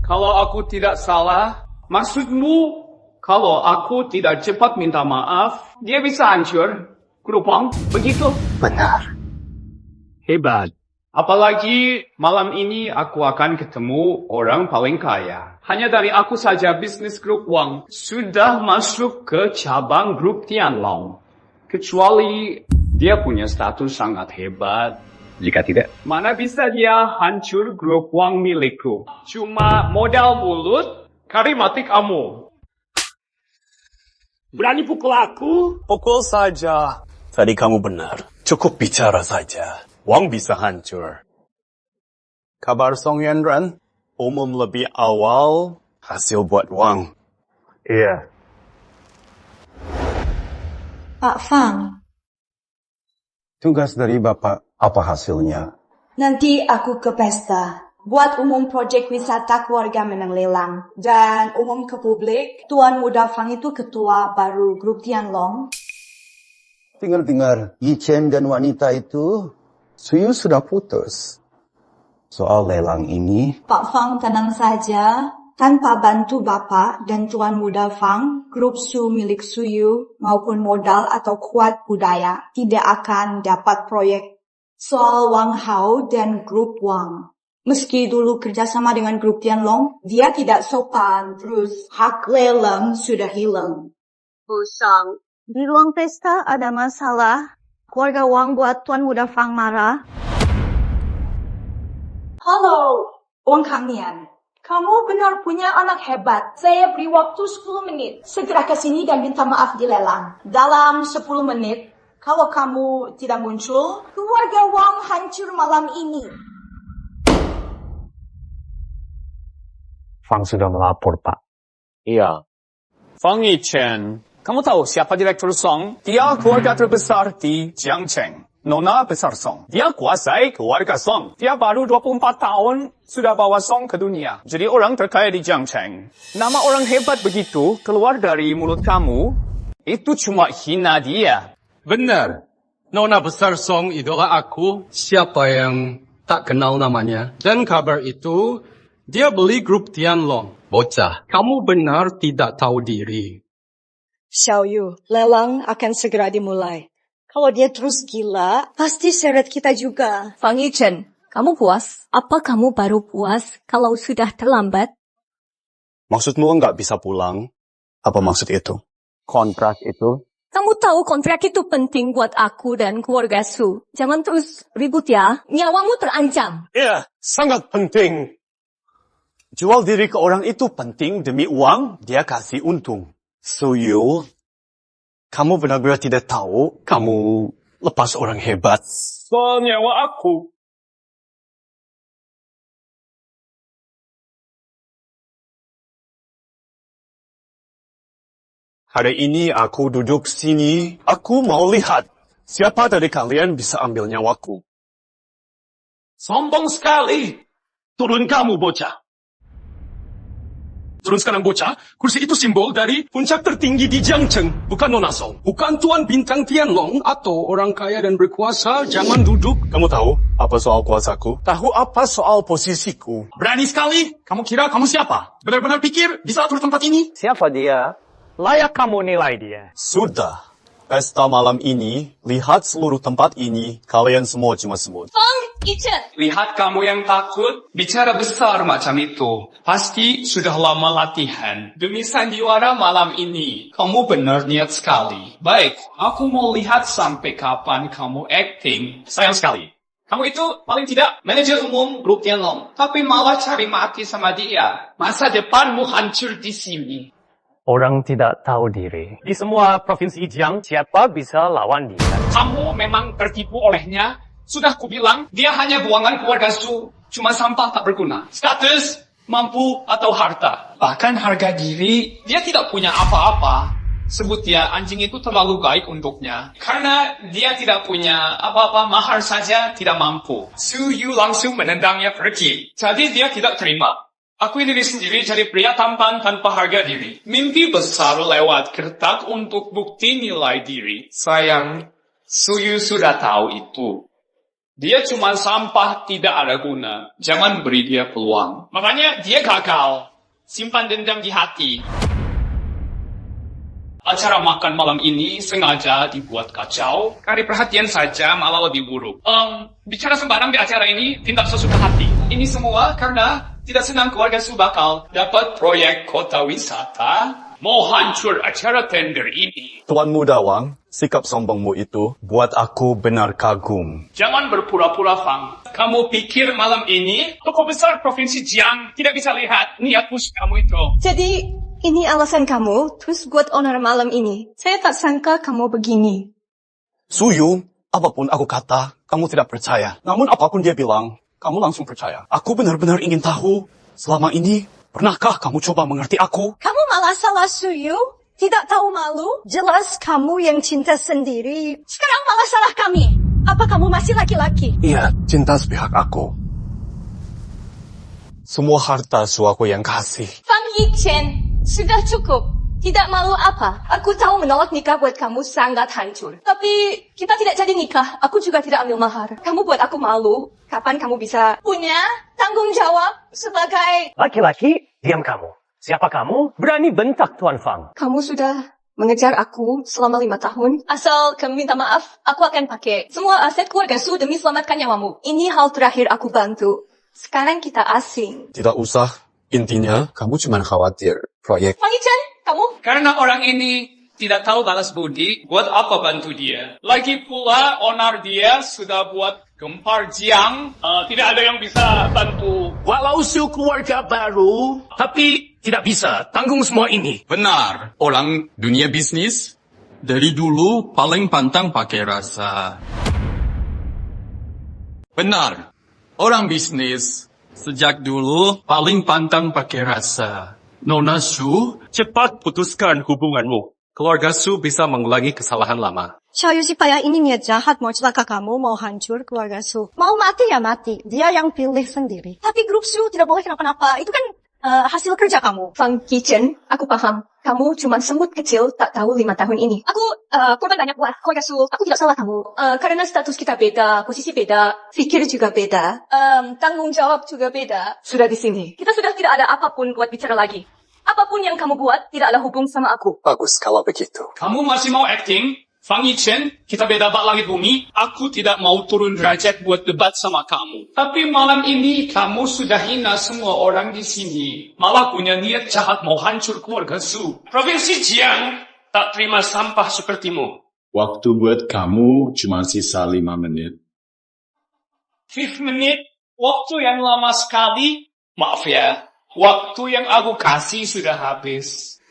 Kalau aku tidak salah, maksudmu kalau aku tidak cepat minta maaf, dia bisa hancur. Grup Wang, begitu? Benar. Hebat. Apalagi malam ini aku akan ketemu orang paling kaya. Hanya dari aku saja bisnis grup Wang sudah masuk ke cabang grup Tianlong. Kecuali dia punya status sangat hebat. Jika tidak, mana bisa dia hancur grup Wang milikku? Cuma modal mulut, mati kamu. Berani pukul aku? Pukul saja. Tadi kamu benar. Cukup bicara saja. Wang bisa hancur. Kabar Song Yanran, umum lebih awal hasil buat Wang. Iya. Pak Fang, Tugas dari Bapak, apa hasilnya? nanti aku ke pesta. Buat umum proyek wisata keluarga menang lelang. Dan umum ke publik, Tuan Muda Fang itu ketua baru grup Tianlong. Dengar-dengar, Yi Chen dan wanita itu, Suyu sudah putus. Soal lelang ini, Pak Fang tenang saja. Tanpa bantu Bapak dan Tuan Muda Fang, grup Su milik Suyu maupun modal atau kuat budaya tidak akan dapat proyek. Soal Wang Hao dan grup Wang. Meski dulu kerjasama dengan grup Tianlong, dia tidak sopan, terus hak lelang sudah hilang. Busang. Di ruang pesta ada masalah. Keluarga Wang buat Tuan Muda Fang marah. Halo, Wang Kangnian. Kamu benar punya anak hebat. Saya beri waktu 10 menit. Segera ke sini dan minta maaf di lelang. Dalam 10 menit, kalau kamu tidak muncul, keluarga Wang hancur malam ini. Fang sudah melapor, Pak. Iya. Fang Yichen. Kamu tahu siapa Direktur Song? Dia keluarga terbesar di Jiangsheng. Nona besar Song. Dia kuasai keluarga Song. Dia baru 24 tahun sudah bawa Song ke dunia. Jadi orang terkaya di Jiangsheng. Nama orang hebat begitu keluar dari mulut kamu, itu cuma hina dia. Benar. Nona besar Song idola aku. Siapa yang tak kenal namanya? Dan kabar itu, dia beli grup Tianlong. Bocah, kamu benar tidak tahu diri. Xiaoyu, lelang akan segera dimulai. Kalau dia terus gila, pasti seret kita juga. Fang Yichen, kamu puas? Apa kamu baru puas kalau sudah terlambat? maksudmu enggak bisa pulang? Apa maksud itu? Kontrak itu? Kamu tahu kontrak itu penting buat aku dan keluarga Su. Jangan terus ribut ya. Nyawamu terancam. Iya, sangat penting. Jual diri ke orang itu penting demi uang, dia kasih untung. Suyu, kamu benar-benar tidak tahu kamu lepas orang hebat. Nyawa aku. Hari ini aku duduk sini, aku mau lihat siapa dari kalian bisa ambil nyawaku. Sombong sekali. Turun kamu, bocah. Turun sekarang bocah, kursi itu simbol dari puncak tertinggi di Jiangcheng, bukan Nona Song. Bukan Tuan Bintang Tianlong atau orang kaya dan berkuasa, jangan duduk. Kamu tahu apa soal kuasaku? Tahu apa soal posisiku? Berani sekali, kamu kira kamu siapa? Benar-benar pikir bisa atur tempat ini? Siapa dia? Layak kamu nilai dia. Sudah. Pesta malam ini, lihat seluruh tempat ini, kalian semua cuma semut. Fang Ichen, Lihat kamu yang takut, bicara besar macam itu. Pasti sudah lama latihan. Demi sandiwara malam ini, kamu benar niat sekali. Baik, aku mau lihat sampai kapan kamu acting. Sayang sekali. Kamu itu paling tidak manajer umum grup Tianlong, tapi malah cari mati sama dia. Masa depanmu hancur di sini. Orang tidak tahu diri. Di semua provinsi Jiang, siapa bisa lawan dia? Kamu memang tertipu olehnya. Sudah kubilang, dia hanya buangan keluarga Su. Cuma sampah tak berguna. Status, mampu, atau harta. Bahkan harga diri, dia tidak punya apa-apa. Sebut dia anjing itu terlalu baik untuknya. Karena dia tidak punya apa-apa, mahar saja tidak mampu. Su Yu langsung menendangnya pergi. Jadi dia tidak terima. Aku diri sendiri jadi pria tampan tanpa harga diri. Mimpi besar lewat kertas untuk bukti nilai diri. Sayang, Suyu sudah tahu itu. Dia cuma sampah tidak ada guna. Jangan beri dia peluang. Makanya dia gagal. Simpan dendam di hati. Acara makan malam ini sengaja dibuat kacau. Kari perhatian saja malah lebih buruk. Bicara sembarang di acara ini tidak sesuka hati. Ini semua karena tidak senang keluarga Su bakal dapat proyek kota wisata. Mau hancur acara tender ini. Tuan Muda Wang, sikap sombongmu itu buat aku benar kagum. Jangan berpura-pura, Fang. Kamu pikir malam ini toko besar Provinsi Jiang tidak bisa lihat niat bus kamu itu. Jadi, ini alasan kamu terus buat honor malam ini. Saya tak sangka kamu begini. Suyu, apapun aku kata, kamu tidak percaya. Namun apapun dia bilang, kamu langsung percaya. Aku benar-benar ingin tahu, selama ini, pernahkah kamu coba mengerti aku? Kamu malah salah, Suyu. Tidak tahu malu? Jelas kamu yang cinta sendiri. Sekarang malah salah kami. Apa kamu masih laki-laki? Iya, cinta sepihak aku. Semua harta Su aku yang kasih. Fang Yichen, sudah cukup. Tidak malu apa? Aku tahu menolak nikah buat kamu sangat hancur. Tapi kita tidak jadi nikah. Aku juga tidak ambil mahar. Kamu buat aku malu. Kapan kamu bisa punya tanggung jawab sebagai... Laki-laki, diam kamu. Siapa kamu? Berani bentak Tuan Fang. Kamu sudah mengejar aku selama 5 tahun. Asal kamu minta maaf, aku akan pakai semua aset keluarga Su demi selamatkan nyawamu. Ini hal terakhir aku bantu. Sekarang kita asing. Tidak usah. Intinya, kamu cuma khawatir proyek. Fang Yichen, kamu? Karena orang ini tidak tahu balas budi, buat apa bantu dia? Lagi pula, onar dia sudah buat gempar Jiang. Tidak ada yang bisa bantu. Walau Su keluarga baru, tapi tidak bisa tanggung semua ini. Benar, orang dunia bisnis dari dulu paling pantang pakai rasa. Benar, orang bisnis sejak dulu paling pantang pakai rasa. Nona Su, cepat putuskan hubunganmu. Keluarga Su bisa mengulangi kesalahan lama. Xiao Yu si payah ini niat jahat, mau celaka kamu, mau hancur keluarga Su. Mau mati ya mati, dia yang pilih sendiri. Tapi grup Su tidak boleh kenapa-napa, itu kan hasil kerja kamu. Fang Yichen, aku paham. Kamu cuma semut kecil tak tahu 5 tahun ini. Aku korban banyak buat keluarga Su. Aku tidak salah kamu. Karena status kita beda, posisi beda, pikir juga beda, tanggung jawab juga beda. Sudah di sini. Kita sudah tidak ada apapun buat bicara lagi. Apapun yang kamu buat tidak ada hubung sama aku. Bagus kalau begitu. Kamu masih mau acting? Fang Yichen, kita beda bak langit bumi. Aku tidak mau turun derajat buat debat sama kamu. Tapi malam ini kamu sudah hina semua orang di sini. Malah punya niat jahat mau hancur keluarga Su. Provinsi Jiang tak terima sampah sepertimu. Waktu buat kamu cuma sisa 5 menit. 5 menit? Waktu yang lama sekali? Maaf ya, waktu yang aku kasih sudah habis.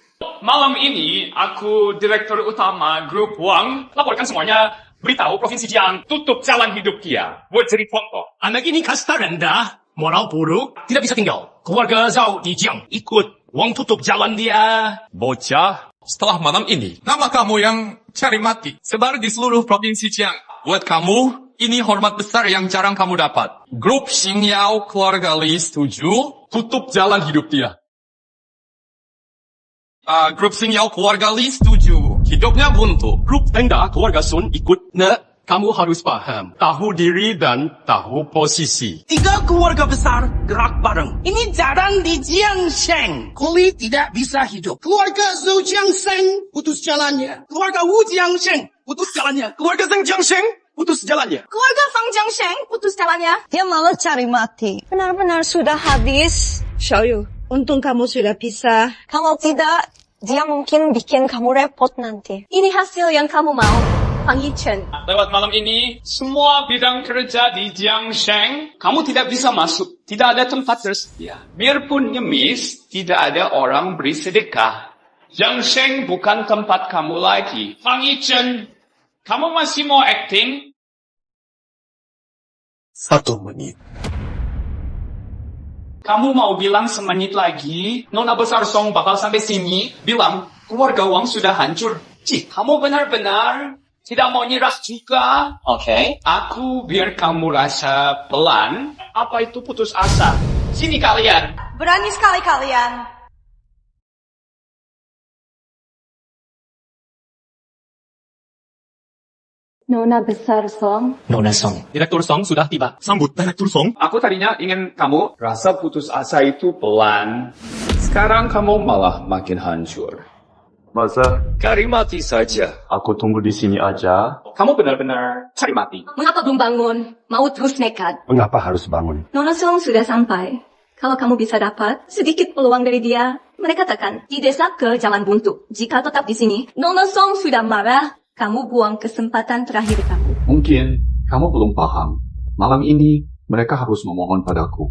Malam ini, aku Direktur Utama Grup Wang, laporkan semuanya, beritahu Provinsi Jiang tutup jalan hidup dia. Buat jadi contoh. Anak ini kasta rendah, moral buruk, tidak bisa tinggal. Keluarga Zhao di Jiang ikut Wang tutup jalan dia. Bocah, setelah malam ini, nama kamu yang cari mati sebar di seluruh Provinsi Jiang. Buat kamu, ini hormat besar yang jarang kamu dapat. Grup Xingyao Keluarga Li setuju tutup jalan hidup dia. Grup Xingyao Keluarga Li setuju hidupnya buntu. Grup Tenda Keluarga Sun ikut. Kamu harus paham, tahu diri dan tahu posisi. 3 keluarga besar gerak bareng. Ini jarang di Jiangsheng. Kuli tidak bisa hidup. Keluarga Zhou Jiangsheng putus jalannya. Keluarga Wu Jiangsheng putus jalannya. Keluarga Zheng Jiangsheng putus jalannya. Keluarga Fang Jiangsheng putus jalannya. Dia malah cari mati. Benar-benar sudah habis. Xiaoyu, untung kamu sudah pisah. Kalau tidak, dia mungkin bikin kamu repot nanti. Ini hasil yang kamu mau, Fang Yichen. Lewat malam ini, semua bidang kerja di Jiangsheng, kamu tidak bisa masuk. Tidak ada tempat tersedia. Biarpun ngemis, tidak ada orang beri sedekah. Jiangsheng bukan tempat kamu lagi. Fang Yichen, kamu masih mau acting? 1 menit. Kamu mau bilang semenit lagi, Nona Besar Song bakal sampai sini, bilang keluarga Wang sudah hancur. Cih, kamu benar-benar tidak mau nyerah juga? Oke. Aku biar kamu rasa pelan, apa itu putus asa. Sini kalian. Berani sekali kalian. Nona Besar Song. Nona Song. Direktur Song sudah tiba. Sambut Direktur Song. Aku tadinya ingin kamu rasa putus asa itu pelan. Sekarang kamu malah makin hancur. Masa? Cari mati saja. Aku tunggu di sini aja. Kamu benar-benar cari mati. Mengapa belum bangun? Mau terus nekat? Mengapa harus bangun? Nona Song sudah sampai. Kalau kamu bisa dapat sedikit peluang dari dia, mereka katakan didesak ke jalan buntu. Jika tetap di sini, Nona Song sudah marah. Kamu buang kesempatan terakhir kamu. Mungkin kamu belum paham. Malam ini mereka harus memohon padaku.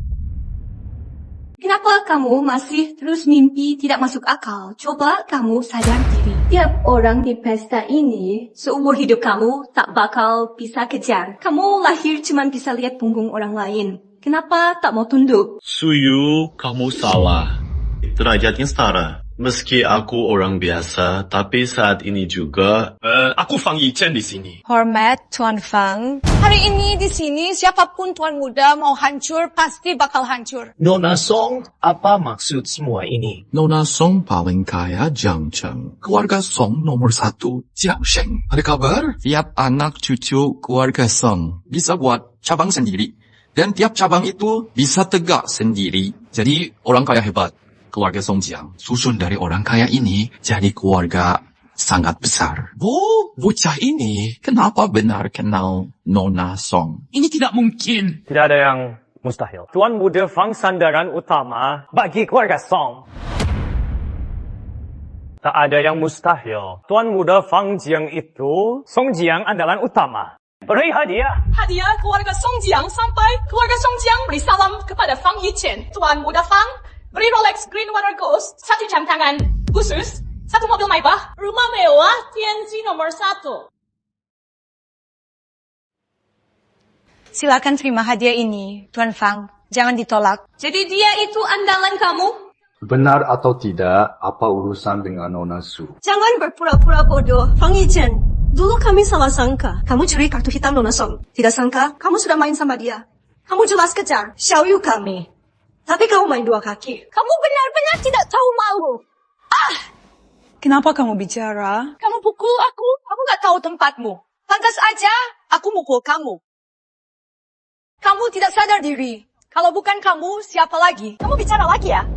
Kenapa kamu masih terus mimpi tidak masuk akal? Coba kamu sadar diri. Tiap orang di pesta ini, seumur hidup kamu tak bakal bisa kejar. Kamu lahir cuma bisa lihat punggung orang lain. Kenapa tak mau tunduk? Suyu, kamu salah. Derajatnya setara. Meski aku orang biasa, tapi saat ini juga... Aku Fang Yichen di sini. Hormat Tuan Fang. Hari ini di sini siapapun tuan muda mau hancur pasti bakal hancur. Nona Song, apa maksud semua ini? Nona Song paling kaya Jiangsheng. Keluarga Song nomor 1 Jiangsheng. Ada kabar? Tiap anak cucu keluarga Song bisa buat cabang sendiri. Dan tiap cabang itu bisa tegak sendiri. Jadi orang kaya hebat. Keluarga Song Jiang susun dari orang kaya ini jadi keluarga sangat besar. Bocah ini kenapa benar kenal Nona Song? Ini tidak mungkin. Tidak ada yang mustahil. Tuan Muda Fang sandaran utama bagi keluarga Song. Tak ada yang mustahil. Tuan Muda Fang Jiang itu Song Jiang andalan utama. Beri hadiah. Hadiah keluarga Song Jiang sampai keluarga Song Jiang beri salam kepada Fang Yichen. Tuan Muda Fang beri Rolex Green Water Ghost, 1 jam tangan khusus, 1 mobil Maybach, rumah mewah Tianzi nomor 1. Silakan terima hadiah ini, Tuan Fang. Jangan ditolak. Jadi dia itu andalan kamu? Benar atau tidak, apa urusan dengan Nona Su? Jangan berpura-pura bodoh. Fang Yichen, dulu kami salah sangka. Kamu curi kartu hitam Nona Song. Tidak sangka, kamu sudah main sama dia. Kamu jelas kejar Xiaoyu kami. Tapi kamu main 2 kaki. Kamu benar-benar tidak tahu malu. Kenapa kamu bicara? Kamu pukul aku. Aku gak tahu tempatmu. Pantas aja aku mukul kamu. Kamu tidak sadar diri. Kalau bukan kamu, siapa lagi? Kamu bicara lagi ya?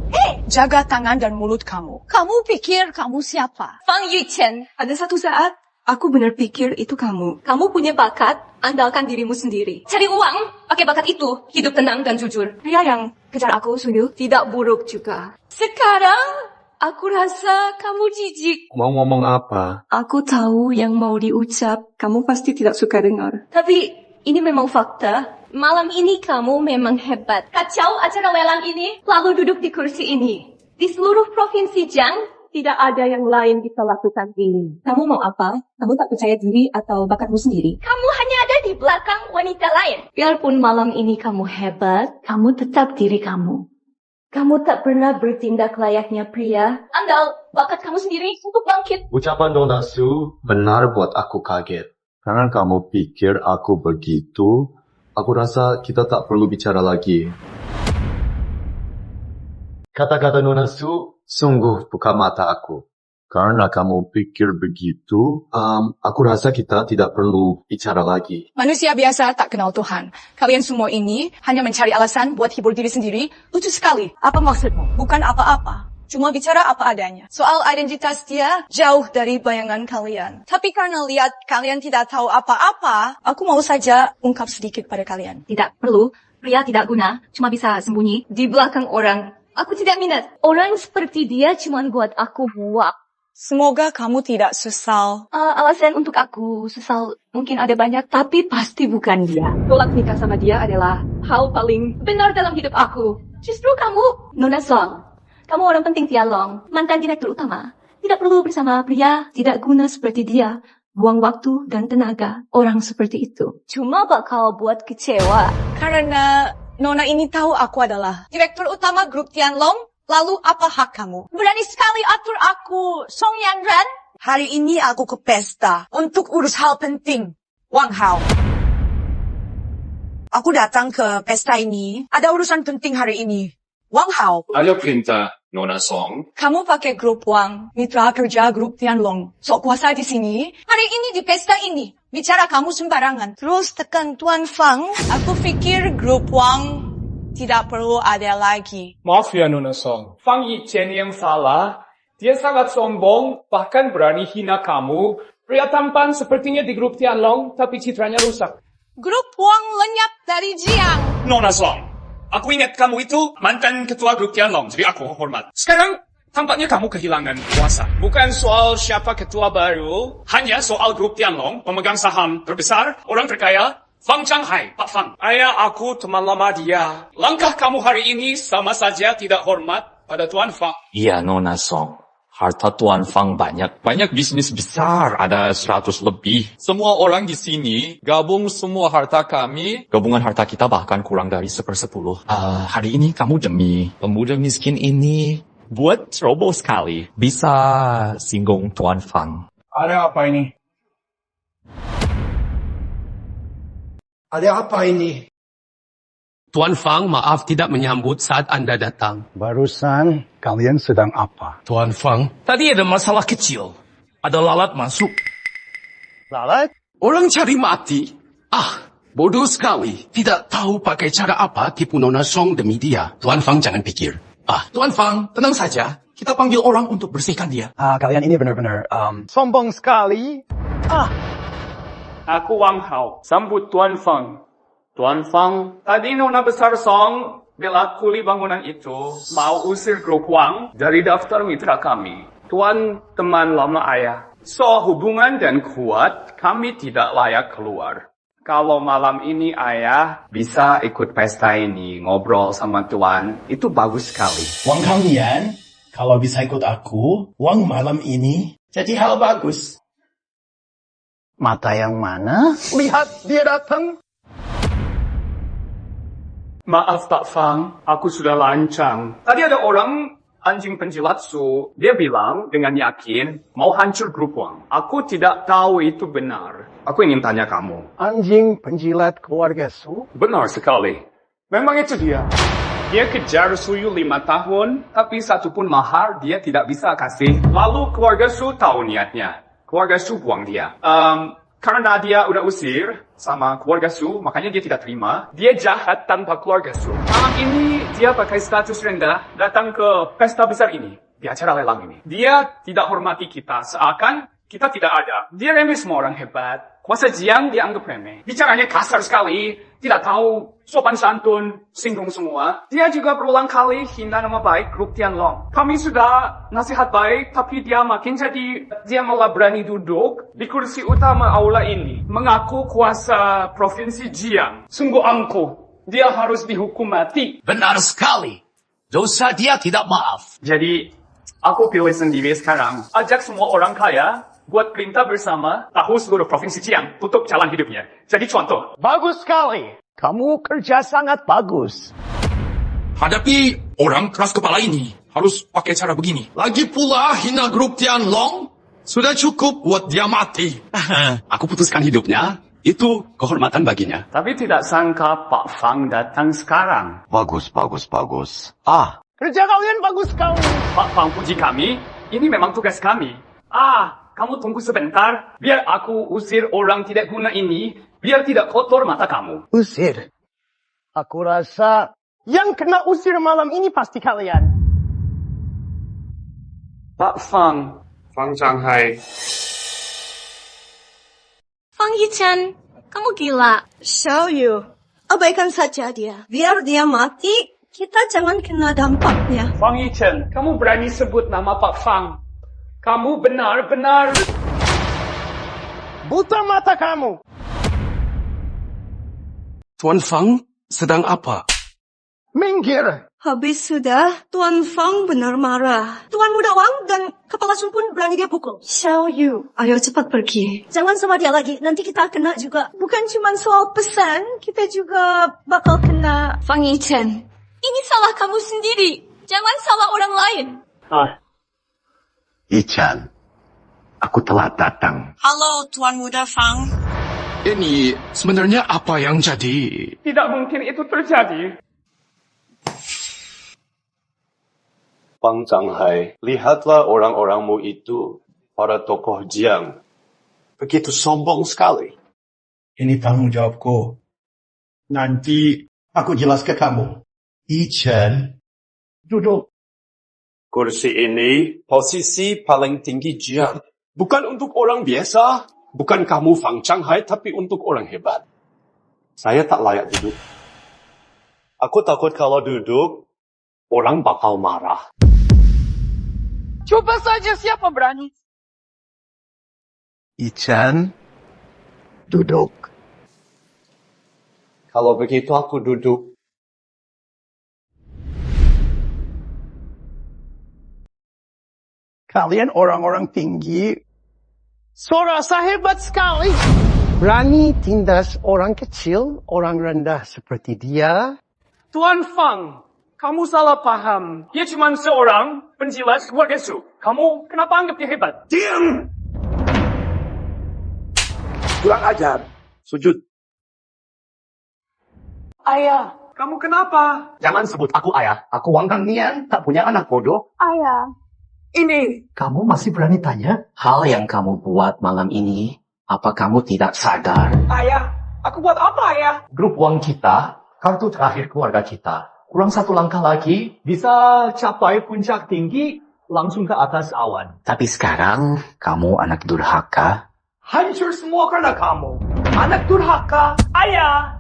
Jaga tangan dan mulut kamu. Kamu pikir kamu siapa? Fang Yichen. Ada satu saat, aku benar pikir itu kamu. Kamu punya bakat, andalkan dirimu sendiri. Cari uang, pakai bakat itu, hidup tenang dan jujur. Pria yang kejar aku, Suyu, tidak buruk juga. Sekarang, aku rasa kamu jijik. Mau ngomong apa? Aku tahu yang mau diucap, kamu pasti tidak suka dengar. Tapi, ini memang fakta. Malam ini kamu memang hebat. Kacau acara lelang ini, lalu duduk di kursi ini. Di seluruh provinsi Jiang, Tidak ada yang lain bisa lakukan ini. Kamu mau apa? Kamu tak percaya diri atau bakatmu sendiri? Kamu hanya ada di belakang wanita lain. Biarpun malam ini kamu hebat, kamu tetap diri kamu. Kamu tak pernah bertindak layaknya pria. Andal bakat kamu sendiri untuk bangkit. Ucapan Nona Su benar buat aku kaget. Karena kamu pikir aku begitu, aku rasa kita tak perlu bicara lagi. Kata-kata Nona Su sungguh buka mata aku. Karena kamu pikir begitu, aku rasa kita tidak perlu bicara lagi. Manusia biasa tak kenal Tuhan. Kalian semua ini hanya mencari alasan buat hibur diri sendiri. Lucu sekali. Apa maksudmu? Bukan apa-apa. Cuma bicara apa adanya. Soal identitas dia jauh dari bayangan kalian. Tapi karena lihat kalian tidak tahu apa-apa, aku mau saja ungkap sedikit pada kalian. Tidak perlu. Pria tidak guna. Cuma bisa sembunyi di belakang orang. Aku tidak minat. Orang seperti dia cuma buat aku muak. Semoga kamu tidak sesal. Alasan untuk aku sesal mungkin ada banyak, tapi pasti bukan dia. Tolak nikah sama dia adalah hal paling benar dalam hidup aku. Justru kamu, Nona Song. Kamu orang penting Tianlong, mantan direktur utama. Tidak perlu bersama pria tidak guna seperti dia. Buang waktu dan tenaga orang seperti itu. Cuma bakal buat kecewa. Karena Nona ini tahu aku adalah direktur utama grup Tianlong. Lalu apa hak kamu? Berani sekali atur aku, Song Yanran? Hari ini aku ke pesta untuk urus hal penting. Wang Hao. Aku datang ke pesta ini, ada urusan penting hari ini. Wang Hao. Ada perintah, Nona Song. Kamu pakai grup Wang, mitra kerja grup Tianlong. Sok kuasa di sini. Hari ini di pesta ini, bicara kamu sembarangan. Terus tekan Tuan Fang, aku pikir grup Wang tidak perlu ada lagi. Maaf ya Nona Song. Fang Yichen yang salah. Dia sangat sombong, bahkan berani hina kamu. Pria tampan sepertinya di grup Tianlong, tapi citranya rusak. Grup Wang lenyap dari Jiang. Nona Song, aku ingat kamu itu mantan ketua grup Tianlong, jadi aku hormat. Sekarang, tampaknya kamu kehilangan kuasa. Bukan soal siapa ketua baru, hanya soal grup Tianlong, pemegang saham terbesar, orang terkaya, Fang Changhai, Pak Fang. Ayah aku teman lama dia. Langkah kamu hari ini sama saja tidak hormat pada Tuan Fang. Iya, Nona Song. Harta Tuan Fang banyak. Banyak bisnis besar, ada 100 lebih. Semua orang di sini gabung semua harta kami. Gabungan harta kita bahkan kurang dari 1/10. Hari ini kamu demi pemuda miskin ini buat ceroboh sekali. Bisa singgung Tuan Fang. Ada apa ini? Ada apa ini? Tuan Fang, maaf tidak menyambut saat Anda datang. Barusan kalian sedang apa? Tuan Fang, Tadi ada masalah kecil. Ada lalat masuk. Lalat? orang cari mati. Bodoh sekali. Tidak tahu pakai cara apa tipu Nona Song demi dia. Tuan Fang jangan pikir. Tuan Fang, tenang saja. Kita panggil orang untuk bersihkan dia. Kalian ini benar-benar sombong sekali. Aku Wang Hao, sambut Tuan Fang. Tuan Fang, tadi Nona Besar Song bela kuli bangunan itu mau usir grup Wang dari daftar mitra kami. Tuan teman lama ayah. Soal hubungan dan kuat, kami tidak layak keluar. Kalau malam ini ayah bisa ikut pesta ini, ngobrol sama Tuan, itu bagus sekali. Wang kalian, kalau bisa ikut aku, Wang malam ini jadi hal bagus. Mata yang mana? Lihat, dia datang. Maaf Pak Fang, aku sudah lancang. Tadi ada orang anjing penjilat Su, dia bilang dengan yakin mau hancur grup Wang. Aku tidak tahu itu benar. Aku ingin tanya kamu. Anjing penjilat keluarga Su? Benar sekali. Memang itu dia. Dia kejar Suyu 5 tahun, tapi satupun mahar dia tidak bisa kasih. Lalu keluarga Su tahu niatnya. Keluarga Su buang dia. Karena dia udah usir sama keluarga Su, makanya dia tidak terima. Dia jahat tanpa keluarga Su. Malam ini dia pakai status rendah datang ke pesta besar ini. Di acara lelang ini. Dia tidak hormati kita, seakan kita tidak ada. Dia remeh semua orang hebat. Kuasa Jiang dianggap remeh. Bicaranya kasar sekali. Tidak tahu sopan santun, singgung semua. Dia juga berulang kali hina nama baik grup Tianlong. Kami sudah nasihat baik, tapi dia makin jadi, dia malah berani duduk di kursi utama aula ini. Mengaku kuasa provinsi Jiang. Sungguh angkuh. Dia harus dihukum mati. Benar sekali. Dosa dia tidak maaf. Jadi, Aku pilih sendiri sekarang. Ajak semua orang kaya buat perintah bersama tahu seluruh provinsi Jiang tutup jalan hidupnya. Jadi contoh. Bagus sekali. Kamu kerja sangat bagus. Hadapi orang keras kepala ini, harus pakai cara begini. Lagi pula hina grup Tianlong, sudah cukup buat dia mati. Aku putuskan hidupnya, itu kehormatan baginya. Tapi tidak sangka Pak Fang datang sekarang. Bagus. Kerja kalian bagus sekali. Pak Fang puji kami, ini memang tugas kami. Kamu tunggu sebentar, biar aku usir orang tidak guna ini, biar tidak kotor mata kamu. Usir? Aku rasa yang kena usir malam ini pasti kalian. Pak Fang. Fang Changhai. Fang Yichan, kamu gila. Xiaoyu, abaikan saja dia. Biar dia mati, kita jangan kena dampaknya. Fang Yichan, kamu berani sebut nama Pak Fang. Kamu benar-benar buta mata kamu. Tuan Fang sedang apa? Minggir. Habis sudah, Tuan Fang benar marah. Tuan Muda Wang dan Kepala Sun pun berani dia pukul. Xiaoyu, ayo cepat pergi. Jangan sama dia lagi, nanti kita kena juga. Bukan cuma soal pesan, kita juga bakal kena. Fang Yichan, ini salah kamu sendiri. Jangan salah orang lain. Yichan, aku telah datang. Halo, Tuan Muda Fang. Ini sebenarnya apa yang jadi? tidak mungkin itu terjadi. Fang Changhai, lihatlah orang-orangmu itu, para tokoh Jiang. Begitu sombong sekali. Ini tanggung jawabku. Nanti aku jelas ke kamu. Yichan, duduk. Kursi ini posisi paling tinggi Jiang. Bukan untuk orang biasa, bukan kamu Fang Changhai, tapi untuk orang hebat. Saya tak layak duduk. Aku takut kalau duduk, orang bakal marah. Coba saja siapa berani. Yichan, duduk. Kalau begitu aku duduk. Kalian orang-orang tinggi. Suara saya hebat sekali. Berani tindas orang kecil, orang rendah seperti dia. Tuan Fang, kamu salah paham. Dia cuma seorang penjilat keluarga Su. Kamu kenapa anggap dia hebat? Diam! Kurang ajar. Sujud. Ayah, kamu kenapa? Jangan sebut aku ayah. Aku Wang Kang Nian, tak punya anak bodoh. Ayah, ini. Kamu masih berani tanya? Hal yang kamu buat malam ini, apa kamu tidak sadar? Ayah, aku buat apa ayah? Grup uang kita, kartu terakhir keluarga kita. Kurang satu langkah lagi, Bisa capai puncak tinggi, langsung ke atas awan. tapi sekarang kamu anak durhaka. Hancur semua karena kamu. Anak durhaka. Ayah,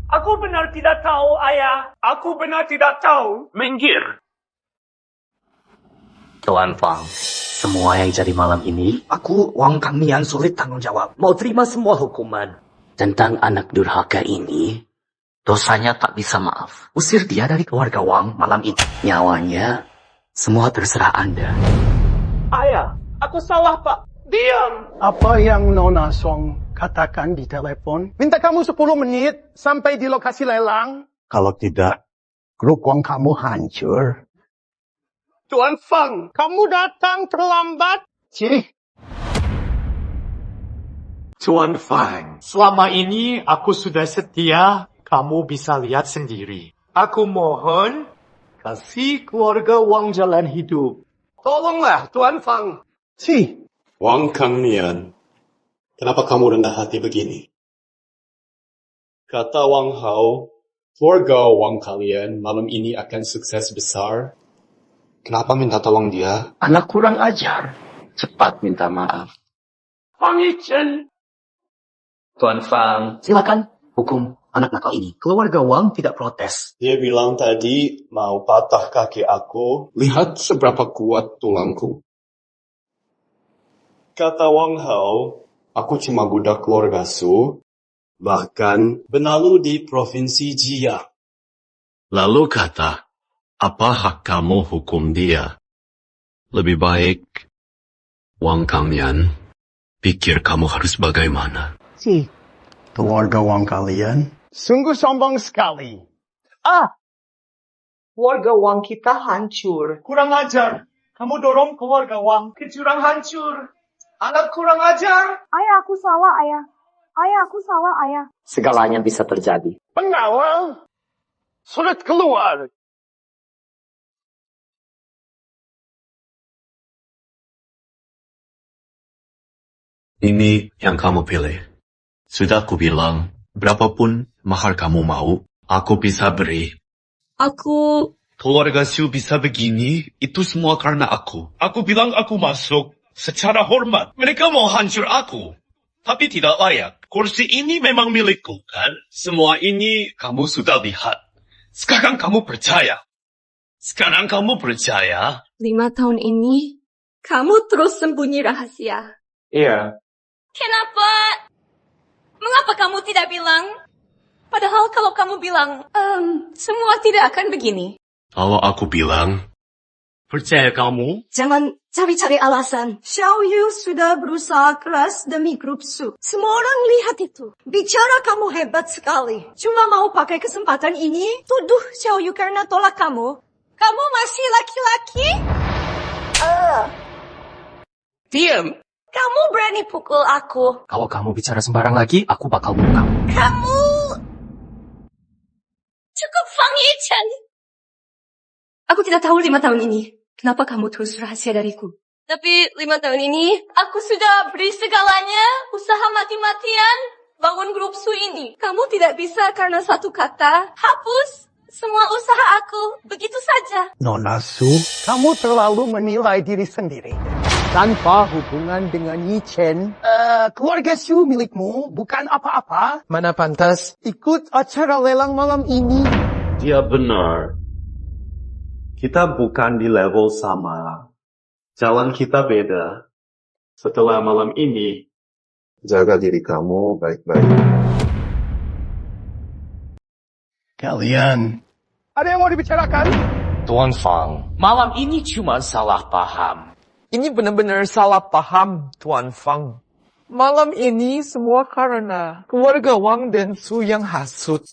aku benar tidak tahu ayah. Aku benar tidak tahu. Minggir. Tuan Fang, semua yang jadi malam ini, aku Wang Kang Nian sulit tanggung jawab. Mau terima semua hukuman. Tentang anak durhaka ini, dosanya tak bisa maaf. Usir dia dari keluarga Wang malam ini. Nyawanya, semua terserah Anda. Ayah, aku salah pak. Diam. Apa yang Nona Song katakan di telepon? Minta kamu 10 menit sampai di lokasi lelang. Kalau tidak, grup uang kamu hancur. Tuan Fang, kamu datang terlambat. Cih. Tuan Fang, selama ini aku sudah setia, kamu bisa lihat sendiri. Aku mohon, kasih keluarga Wang jalan hidup. Tolonglah, Tuan Fang. Cih. Wang Kang Nian, kenapa kamu rendah hati begini? Kata Wang Hao, keluarga Wang kalian malam ini akan sukses besar. Kenapa minta tolong dia? Anak kurang ajar. Cepat minta maaf. Fang Yichan. Tuan Fang, silakan hukum anak nakal ini. Keluarga Wang tidak protes. Dia bilang tadi mau patah kaki aku. Lihat seberapa kuat tulangku. Kata Wang Hao, aku cuma budak keluarga Su, bahkan benalu di provinsi Jia. Lalu kata, apa hak kamu hukum dia? Lebih baik Wang kalian pikir kamu harus bagaimana. Keluarga Wang kalian sungguh sombong sekali. Keluarga Wang kita hancur. Kurang ajar. Kamu dorong keluarga Wang ke jurang hancur. Anak kurang ajar. Ayah, aku salah, ayah. Ayah, aku salah, ayah. Segalanya bisa terjadi. Pengawal, surat keluar. Ini yang kamu pilih. Sudah aku bilang, berapapun mahar kamu mau, aku bisa beri. Aku... Keluarga Siu bisa begini, itu semua karena aku. Aku bilang aku masuk secara hormat. Mereka mau hancur aku. Tapi tidak layak. Kursi ini memang milikku, kan? Semua ini kamu sudah lihat. Sekarang kamu percaya. 5 tahun ini, kamu terus sembunyi rahasia. Iya. Kenapa? Mengapa kamu tidak bilang? Padahal kalau kamu bilang, semua tidak akan begini. Kalau aku bilang, Percaya kamu? Jangan cari-cari alasan. Xiao Yu sudah berusaha keras demi grup Su. Semua orang lihat itu. Bicara kamu hebat sekali. Cuma mau pakai kesempatan ini, tuduh Xiao Yu karena tolak kamu. Kamu masih laki-laki? Diam. Kamu berani pukul aku. Kalau kamu bicara sembarang lagi, aku bakal bunuh kamu. Kamu... Cukup, Fang Yichan. Aku tidak tahu 5 tahun ini. Kenapa kamu terus rahasia dariku? Tapi 5 tahun ini, aku sudah beri segalanya, usaha mati-matian, bangun grup Su ini. Kamu tidak bisa karena satu kata, hapus semua usaha aku, begitu saja. Nona Su, kamu terlalu menilai diri sendiri. Tanpa hubungan dengan Yi Chen, keluarga Su milikmu bukan apa-apa. Mana pantas ikut acara lelang malam ini? Dia benar. Kita bukan di level sama. Jalan kita beda. Setelah malam ini, jaga diri kamu baik-baik. Kalian, ada yang mau dibicarakan? Tuan Fang, malam ini cuma salah paham. Ini benar-benar salah paham, Tuan Fang. Malam ini semua karena keluarga Wang dan Su yang hasut.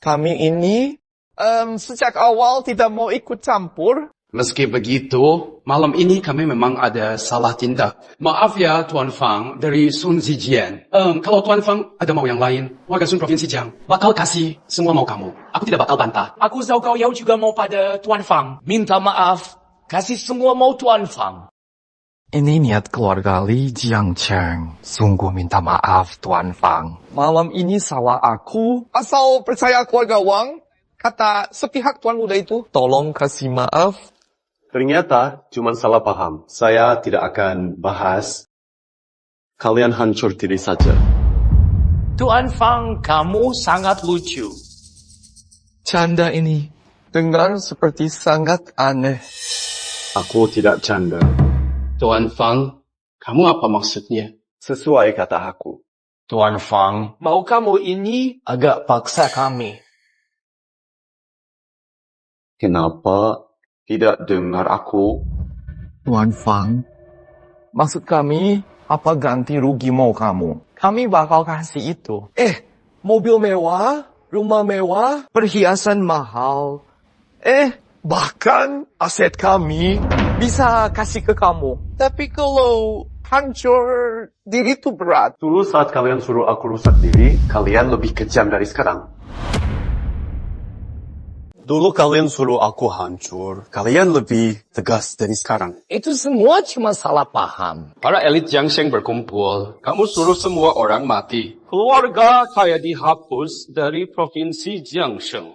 Kami ini sejak awal tidak mau ikut campur. Meski begitu, malam ini kami memang ada salah tindak. Maaf ya, Tuan Fang, dari Sun Zijian. Kalau Tuan Fang ada mau yang lain, warga Sun Provinsi Jiang bakal kasih semua mau kamu. Aku tidak bakal bantah. Aku Zhao Gaoyao juga mau pada Tuan Fang. Minta maaf, kasih semua mau Tuan Fang. Ini niat keluarga Li Jiangcheng. Sungguh minta maaf, Tuan Fang. Malam ini salah aku. Asal percaya keluarga Wang. Kata sepihak tuan muda itu, tolong kasih maaf. Ternyata cuma salah paham. Saya tidak akan bahas. Kalian hancur diri saja. Tuan Fang, kamu sangat lucu. Canda ini dengar seperti sangat aneh. Aku tidak canda. Tuan Fang, kamu apa maksudnya? Sesuai kata aku. Tuan Fang, Mau kamu ini agak paksa kami. Kenapa tidak dengar aku? Tuan Fang, maksud kami apa ganti rugi mau kamu? Kami bakal kasih itu. Mobil mewah, rumah mewah, perhiasan mahal. Bahkan aset kami bisa kasih ke kamu. Tapi kalau hancur diri itu berat. Dulu saat kalian suruh aku rusak diri, kalian lebih kejam dari sekarang. Dulu kalian suruh aku hancur, kalian lebih tegas dari sekarang. itu semua cuma salah paham. Para elit Jiangsheng berkumpul. Kamu suruh semua orang mati. Keluarga saya dihapus dari Provinsi Jiangsheng.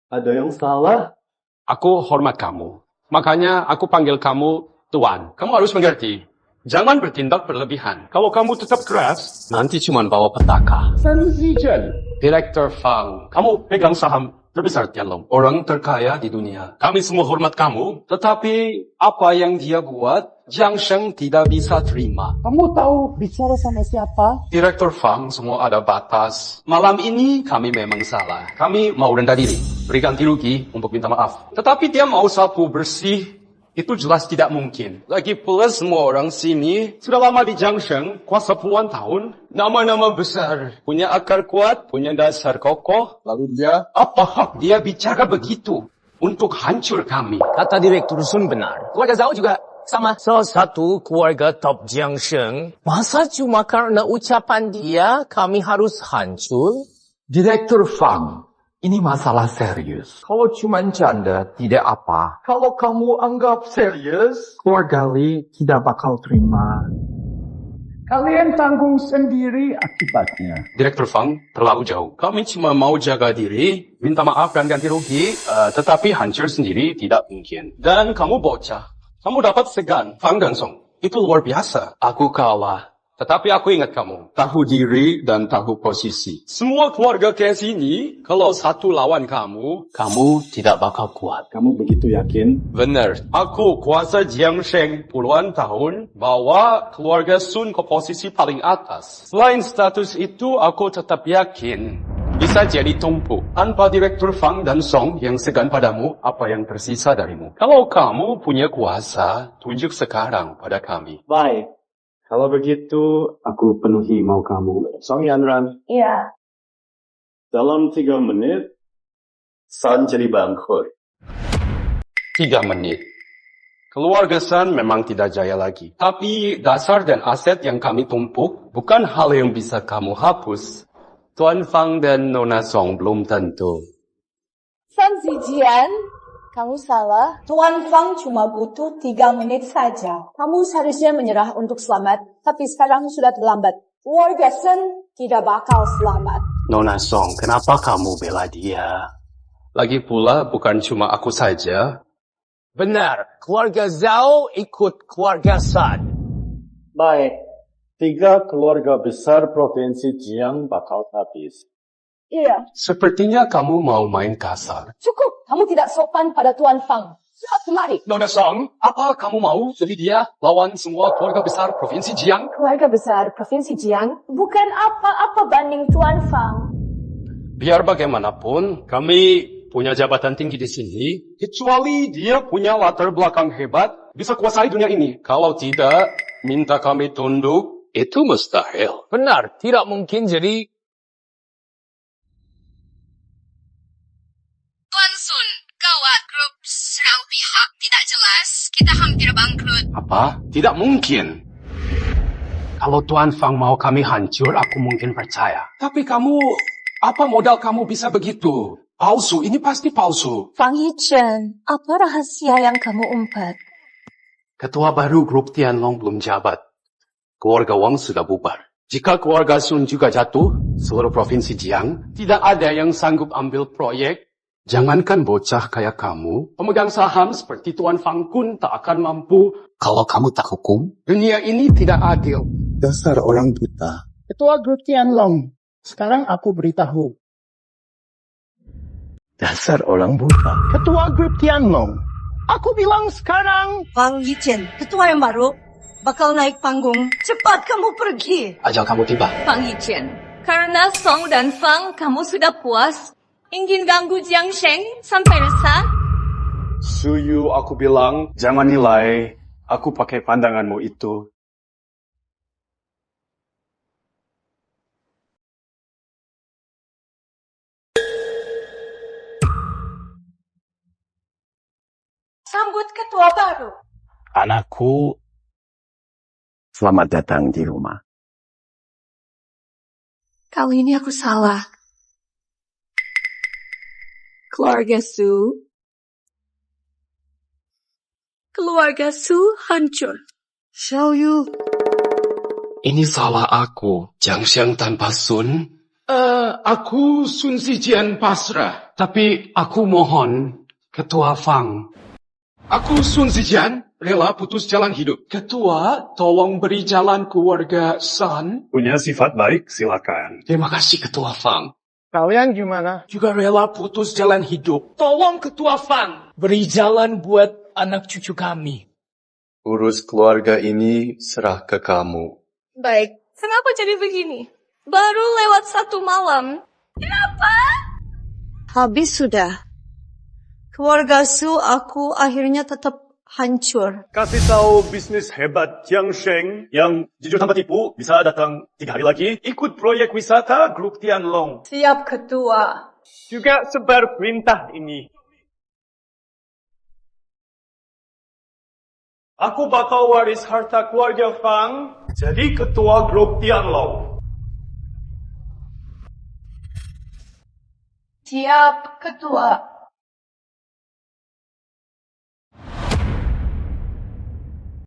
Ada yang salah? Aku hormat kamu. Makanya aku panggil kamu Tuan. Kamu harus mengerti. Jangan bertindak berlebihan. Kalau kamu tetap keras, nanti cuma bawa petaka. Sun Zijian, Direktur Fang. Kamu pegang saham terbesar Tianlong. Orang terkaya di dunia. Kami semua hormat kamu. Tetapi apa yang dia buat, Jiangsheng tidak bisa terima. Kamu tahu bicara sama siapa? Direktur Fang, semua ada batas. Malam ini kami memang salah. Kami mau rendah diri, beri ganti rugi untuk minta maaf. Tetapi dia mau sapu bersih Itu jelas tidak mungkin. Lagi pula semua orang sini sudah lama di Jiangsheng, kuasa puluhan tahun. Nama-nama besar, punya akar kuat, punya dasar kokoh. Lalu dia, apa hak dia bicara begitu untuk hancur kami? Kata Direktur Sun benar. Keluarga Zhao juga sama. Salah satu keluarga top Jiangsheng. Masa cuma karena ucapan dia kami harus hancur? Direktur Fang, ini masalah serius. Kalau cuma canda, tidak apa. Kalau kamu anggap serius, keluarga Li tidak bakal terima. Kalian tanggung sendiri akibatnya. Direktur Fang, terlalu jauh. Kami cuma mau jaga diri, minta maaf dan ganti rugi, tetapi hancur sendiri tidak mungkin. Dan kamu bocah, kamu dapat segan, Fang dan Song. Itu luar biasa. Aku kalah. Tetapi aku ingat kamu, tahu diri dan tahu posisi. Semua keluarga ke sini, kalau satu lawan kamu tidak bakal kuat. Kamu begitu yakin? Benar. Aku kuasa Jiangsheng puluhan tahun, bawa keluarga Sun ke posisi paling atas. Selain status itu, aku tetap yakin bisa jadi tumpu. Tanpa Direktur Fang dan Song yang segan padamu, apa yang tersisa darimu? Kalau kamu punya kuasa, tunjuk sekarang pada kami. Baik. Kalau begitu, aku penuhi mau kamu. Song Yanran, Iya. dalam 3 menit, San jadi bangkrut. 3 menit. Keluarga San memang tidak jaya lagi. Tapi dasar dan aset yang kami tumpuk bukan hal yang bisa kamu hapus. Tuan Fang dan Nona Song belum tentu. San Zijian, kamu salah. Tuan Fang cuma butuh 3 menit saja. Kamu seharusnya menyerah untuk selamat, tapi sekarang sudah terlambat. Keluarga Sun tidak bakal selamat. Nona Song, kenapa kamu bela dia? Lagi pula bukan cuma aku saja. Benar, keluarga Zhao ikut keluarga San. Baik, 3 keluarga besar Provinsi Jiang bakal habis. Iya. Sepertinya kamu mau main kasar. Cukup, kamu tidak sopan pada Tuan Fang. Sudah kemari. Nona Song, apa kamu mau jadi dia lawan semua keluarga besar Provinsi Jiang? Keluarga besar Provinsi Jiang bukan apa-apa banding Tuan Fang. Biar bagaimanapun, kami punya jabatan tinggi di sini. Kecuali dia punya latar belakang hebat, bisa kuasai dunia ini. Kalau tidak, minta kami tunduk, itu mustahil. Benar, tidak mungkin jadi. Tuan Sun, gawat, grup serang pihak tidak jelas. Kita hampir bangkrut. Apa? Tidak mungkin. Kalau Tuan Fang mau kami hancur, aku mungkin percaya. Tapi kamu, apa modal kamu bisa begitu? Palsu, ini pasti palsu. Fang Yichen, apa rahasia yang kamu umpat? Ketua baru grup Tianlong belum jabat. Keluarga Wang sudah bubar. Jika keluarga Sun juga jatuh, seluruh provinsi Jiang, tidak ada yang sanggup ambil proyek. Jangankan bocah kayak kamu, pemegang saham seperti Tuan Fang Kun tak akan mampu. Kalau kamu tak hukum, dunia ini tidak adil. Dasar orang buta. Ketua grup Tianlong, sekarang aku beritahu. Dasar orang buta. Ketua grup Tianlong, aku bilang sekarang. Fang Yichen, ketua yang baru, bakal naik panggung. Cepat kamu pergi. Ajal kamu tiba. Fang Yichen, karena Song dan Fang kamu sudah puas, ingin ganggu Jiangsheng sampai resah? Suyu, aku bilang, jangan nilai. Aku pakai pandanganmu itu. Sambut ketua baru. Anakku, selamat datang di rumah. Kali ini aku salah. Keluarga Su hancur. Xiaoyu. Ini salah aku. Jiangsheng tanpa Sun. Aku Sun Zijian pasrah. Tapi aku mohon, Ketua Fang. Aku Sun Zijian rela putus jalan hidup. Ketua, tolong beri jalan keluarga San. Punya sifat baik, silakan. Terima kasih Ketua Fang. Kalian gimana? Juga rela putus jalan hidup. Tolong Ketua Fang, beri jalan buat anak cucu kami. Urus keluarga ini serah ke kamu. Baik, kenapa jadi begini? Baru lewat 1 malam. Kenapa? Habis sudah. Keluarga Su aku akhirnya tetap hancur. Kasih tahu bisnis hebat Jiang Sheng yang jujur tanpa tipu bisa datang 3 hari lagi. Ikut proyek wisata Grup Tianlong. Siap, Ketua. Juga sebar perintah ini. Aku bakal waris harta keluarga Fang jadi ketua Grup Tianlong. Siap, Ketua.